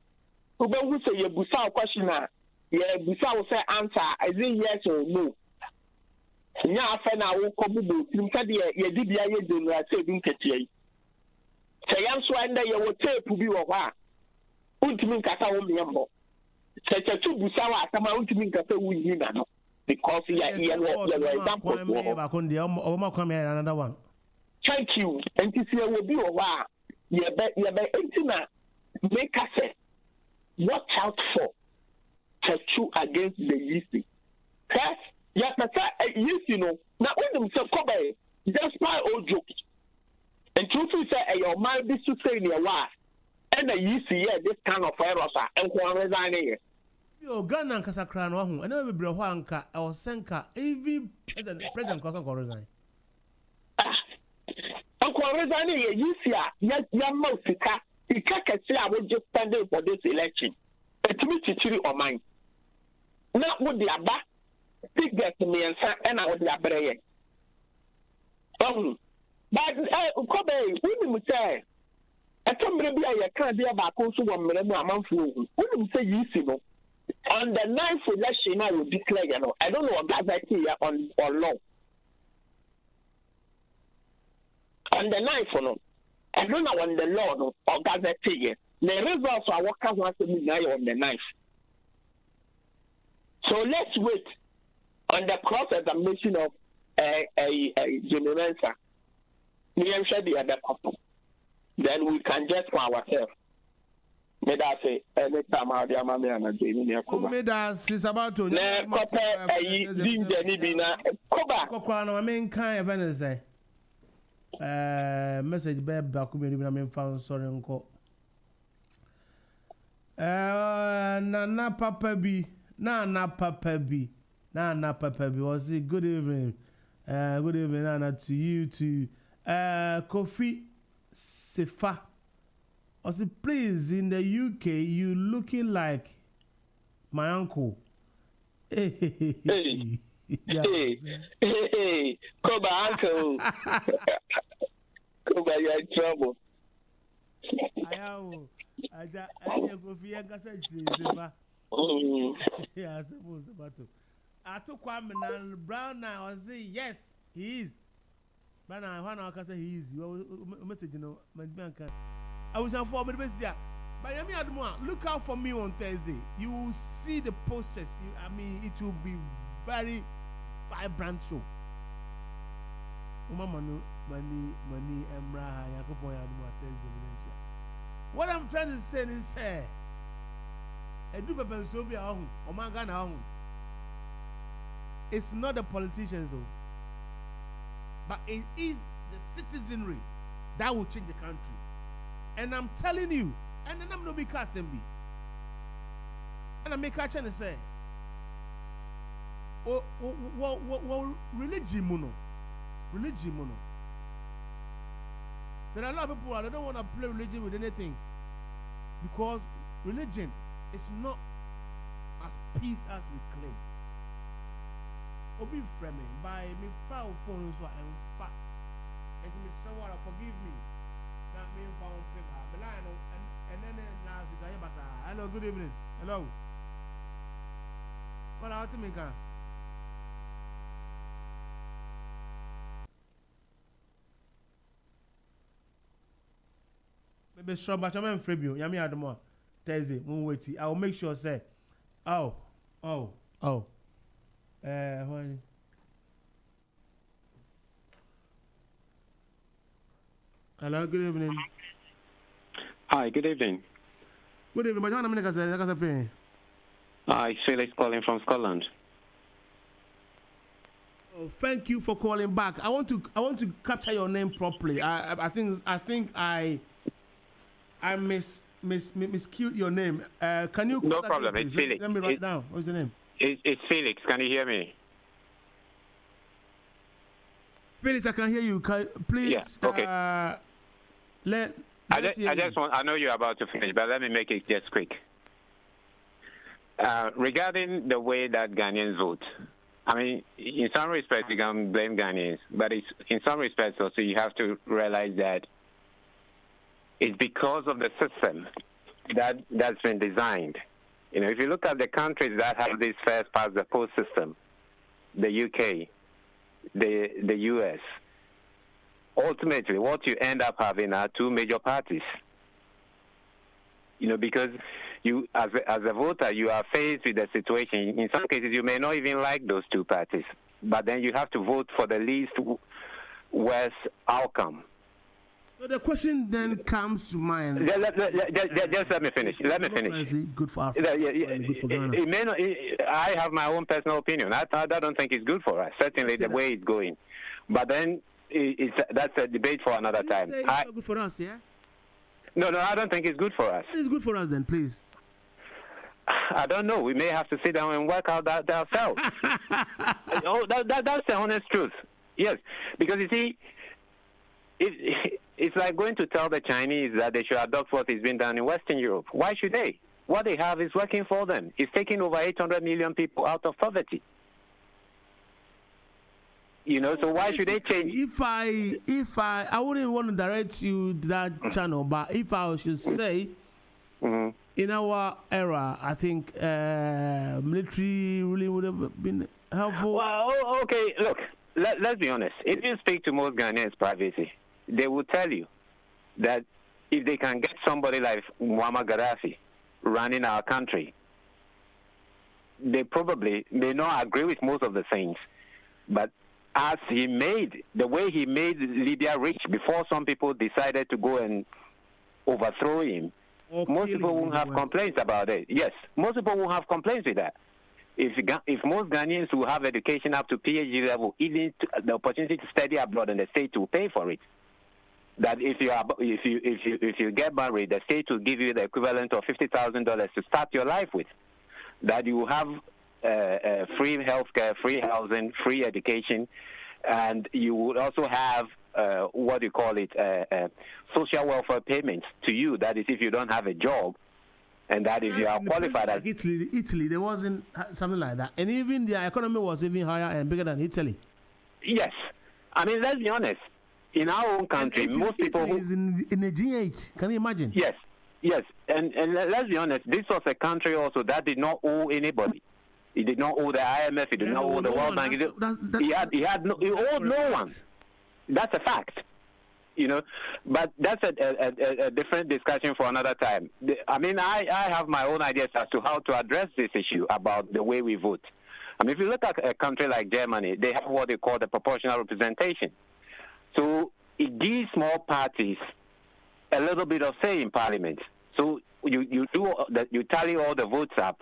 wobɛhu sɛ yɛbusa wo question a yɛbusa wo sɛ answer is it yes or no nya afɛ na wokɔ bobɔ tirim sɛdeɛ yɛde bia yɛ general sɛ ebi nketeɛ yi sɛ yɛn nso ɛndɛ yɛwɔ tape bi wɔ hɔ a wontumi nkasa wo mmeɛmbɔ sɛ kyɛtu busa wɔ asɛm a wontumi nkasa wo yi na no because yɛwɔ example wɔ hɔ. Thank you. And this year will be a while. Make us say, watch out for tattoo against the yeasty. Yes, you know. Now, when them say, Koba, just my old joke. And truthfully say, your mind is to say near what? And the yeasty, yeah, this kind of errors and one resign here. Yo, Ghana and Casacrano, I know we brought Wanka or Senka, even President Cosmo resign. Uncle resigning a year, young Mosika, he can't say I will just stand in for this election. To me, Chichiri or mine. Not with the Abba, big get to me and I would be a brain. But Kobe, wouldn't say, I told me I can't be about also 1 million a month. Wouldn't say you see no. On the 9th election, I will declare, you know, I don't know what that's here on law. On the 9th, no, I don't know on the law no, or Gazette here. The results are what comes once on the 9th. So let's wait on the cross-examination of a generenza. Me and the other couple. Then we can judge for ourselves. Me da say anytime I dey am na Jamie ne Koba. Me da is about to. Na kopa ginger ni bi na Koba. Kokwa no me nkan e be ne say. Message be ba ku me ni na me fa sorry nko. Nana papa bi was it good evening. Good evening Nana to you to Kofi Sefa. I said, please, in the UK, you looking like my uncle. Hey, Koba, uncle. Koba, you're in trouble. I am. I go for your cassette. Yeah, I suppose about to. I took Kwame Brown now. I say, yes, he is. But now, I want to say he is. Message, you know, my bank. I was informed by Yami Admoa. Look out for me on Thursday. You will see the posters. It will be very vibrant show. Money, Emra, Yakobo Admoa Thursday. What I'm trying to say is, a group of Pennsylvania, Omagana, it's not the politicians, but it is the citizenry that will change the country. And I'm telling you, and then I'm not be Kasembi. And I make a chance to say, religion mono. There are a lot of people that don't want to play religion with anything because religion is not as peace as we claim. Obi framing by me foul phone so and fat. And me someone forgive me. Not me found paper. But I know and then now you got your hello, good evening. Hello. Call out to me, can. Maybe strong, but I'm afraid you. Yami Adamo. Thursday, moon waiting. I will make sure say. Oh. Hello, good evening. Hi, good evening. Good evening. But Hi, Felix calling from Scotland. Oh, thank you for calling back. I want to capture your name properly. I think I miscued your name. Can you? No problem. It's Felix. Let me write down. What's the name? It's Felix. Can you hear me? Felix, I can hear you. Please. Yeah. Okay. I know you're about to finish, but let me make it just quick. Regarding the way that Ghanaians vote, I mean, in some respects you can blame Ghanaians, but in some respects also you have to realize that it's because of the system that's been designed. You know, if you look at the countries that have this first past the post system, the UK, the US, ultimately what you end up having are two major parties. You know, because you, as a voter, you are faced with a situation. In some cases, you may not even like those two parties, but then you have to vote for the least worst outcome. So the question then comes to mind. Just let me finish. Good for Africa. Good for Ghana. It may not, I have my own personal opinion. I don't think it's good for us. Certainly the way it's going, but then that's a debate for another time. It's not good for us, yeah. No, I don't think it's good for us. It's good for us then, please. I don't know. We may have to sit down and work out that ourselves. That's the honest truth. Yes, because you see, it's like going to tell the Chinese that they should adopt what is being done in Western Europe. Why should they? What they have is working for them. It's taking over 800 million people out of poverty. You know, so why should they change? If I wouldn't want to direct you to that channel, but if I should say, in our era, I think military really would have been helpful. Well, okay, look, let's be honest. If you speak to most Ghanaians privately, they will tell you that if they can get somebody like Muammar Gaddafi running our country, they probably may not agree with most of the things, but as the way he made Libya rich before some people decided to go and overthrow him, most people won't have complaints about it. Yes, most people won't have complaints with that. If most Ghanaians who have education up to PhD level, even the opportunity to study abroad, and the state will pay for it. That if you get married, the state will give you the equivalent of $50,000 to start your life with. That you have free healthcare, free housing, free education, and you would also have social welfare payments to you. That is, if you don't have a job, and that if you are qualified as Italy, there wasn't something like that, and even their economy was even higher and bigger than Italy. Yes, I mean, let's be honest. In our own country, most people is in a G8. Can you imagine? Yes, and let's be honest. This was a country also that did not owe anybody. He did not owe the IMF. He did not owe the World Bank. He owed no one. That's a fact, you know. But that's a different discussion for another time. I mean, I have my own ideas as to how to address this issue about the way we vote. I mean, if you look at a country like Germany, they have what they call the proportional representation. So it gives small parties a little bit of say in parliament. So you tally all the votes up,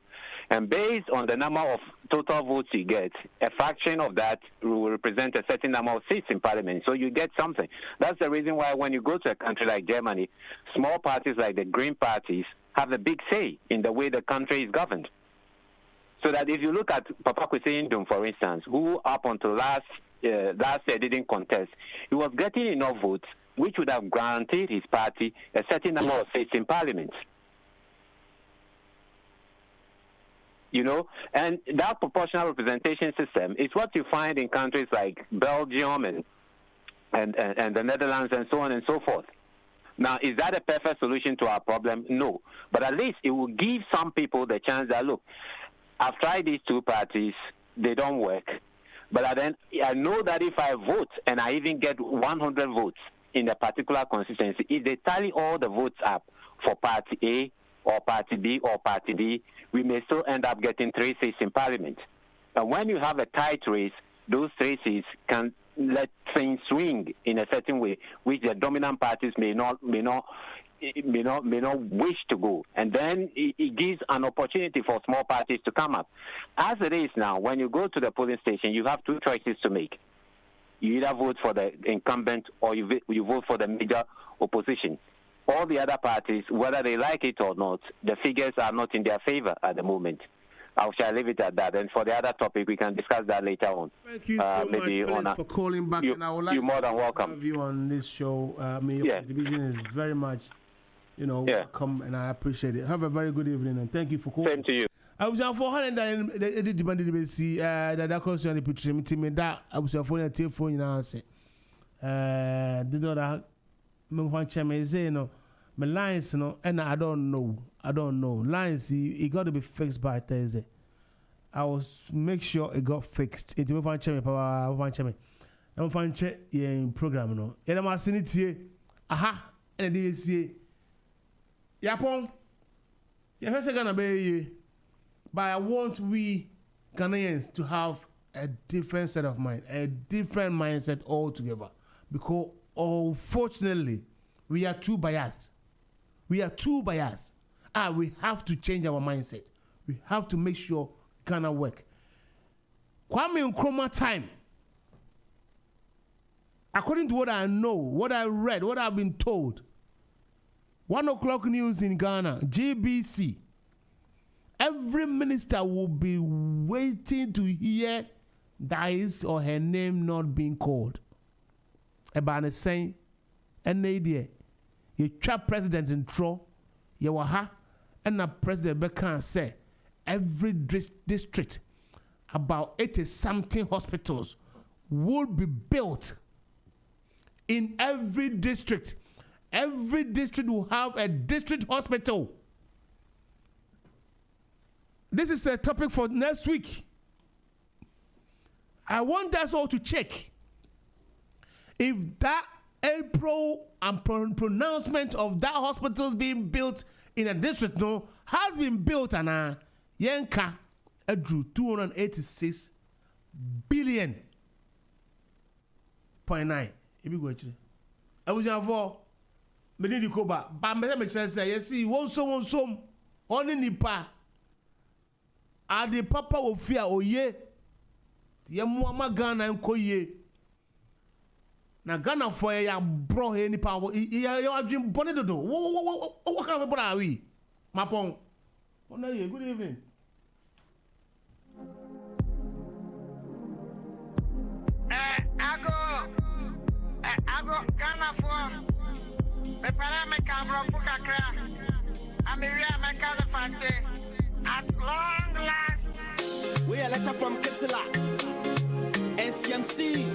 and based on the number of total votes you get, a fraction of that will represent a certain number of seats in parliament. So you get something. That's the reason why when you go to a country like Germany, small parties like the Green parties have a big say in the way the country is governed. So that if you look at Papa Kwesi Ndum, for instance, who up until last year didn't contest, he was getting enough votes which would have guaranteed his party a certain number of seats in parliament. You know, and that proportional representation system is what you find in countries like Belgium and the Netherlands and so on and so forth. Now, is that a perfect solution to our problem? No. But at least it will give some people the chance that, look, I've tried these two parties, they don't work. But then I know that if I vote and I even get 100 votes, in a particular constituency, if they tally all the votes up for Party A or Party B or Party D, we may still end up getting 3 seats in Parliament. And when you have a tight race, those 3 seats can let things swing in a certain way, which the dominant parties may not wish to go. And then it gives an opportunity for small parties to come up. As it is now, when you go to the polling station, you have 2 choices to make. You either vote for the incumbent or you vote for the major opposition. All the other parties, whether they like it or not, the figures are not in their favor at the moment. I shall leave it at that. And for the other topic, we can discuss that later on. Thank you so much, Phyllis, for calling back. And I would like you're more than welcome. To have you on this show. Your contribution is very much, welcome, and I appreciate it. Have a very good evening, and thank you for calling. Same to you. I was on 400 and the demanded to see that question the picture me that I was on phone and telephone now say did not me want to say no my lines no and I don't know lines it got to be fixed by Thursday. I will make sure it got fixed. It me want to power want to me I want to check in program no and I'm asking it here aha and they say yapon ya first gonna be. But I want we Ghanaians to have a different set of mind, a different mindset altogether. Because unfortunately, we are too biased. We have to change our mindset. We have to make sure Ghana work. Kwame Nkrumah time. According to what I know, what I read, what I've been told, 1 o'clock news in Ghana, GBC. Every minister will be waiting to hear that his or her name not being called. About the same, and idea. You trap president in tro, you were ha, and the president Bekan say every district, about 80-something hospitals will be built in every district. Every district will have a district hospital. This is a topic for next week. I want us all to check if that April pronouncement of that hospitals being built in a district has been built and Yenka drew 286 billion. 0.9. If you go actually, I was for me Koba, but me say you see one some only nipa. Ade papa ofia oye ye muama Ghana enko ye na Ghana for ya bro he nipa ya adwin bone dodo what kind of people are we mapon ona ye good evening I go Ghana for me para me kabro kakra ameria me kaza fante. At long last, we a letter from Kessela, SMC.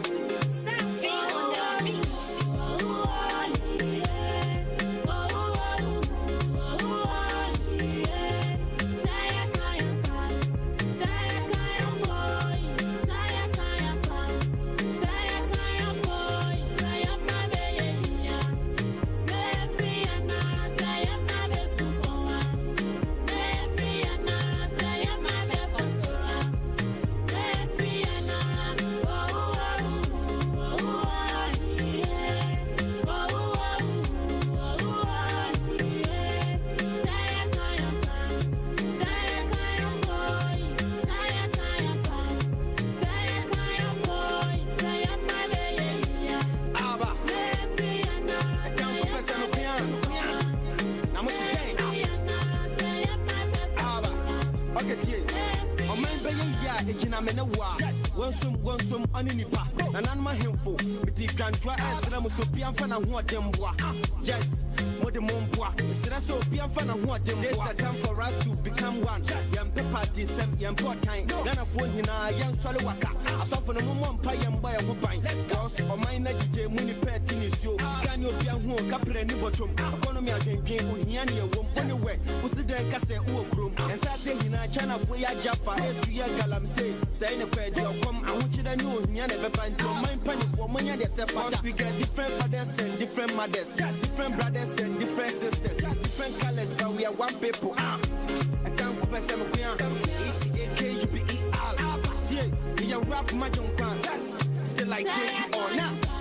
Wansum aninipa na nanma hemfo biti grandwa esra mo so bia mfa na ho ademboa yes mo de momboa esra so bia mfa na ho ademboa this the time for us to become one yam party sem yam portain Ghana fo hina yam swale waka asofo no mo mpa yam boy ho ban cause o man na gide mu ni pet ni so sika ni obi ho kapre ni botom economy adwendwen o hia ne ewo mo ne we wo se den ka se wo krom ensa se hina China for ya Jaffa, every year Galam say, saying a prayer, you'll come, I want you to know, you never find your mind penny for money, there's a fast. We get different fathers and different mothers, different brothers and different sisters, different colors, but we are one people. I can't go by some you be rap my junk still like this or not.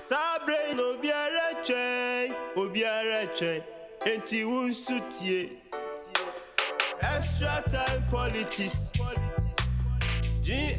Sabrain obiara che enti unsutie extra time politics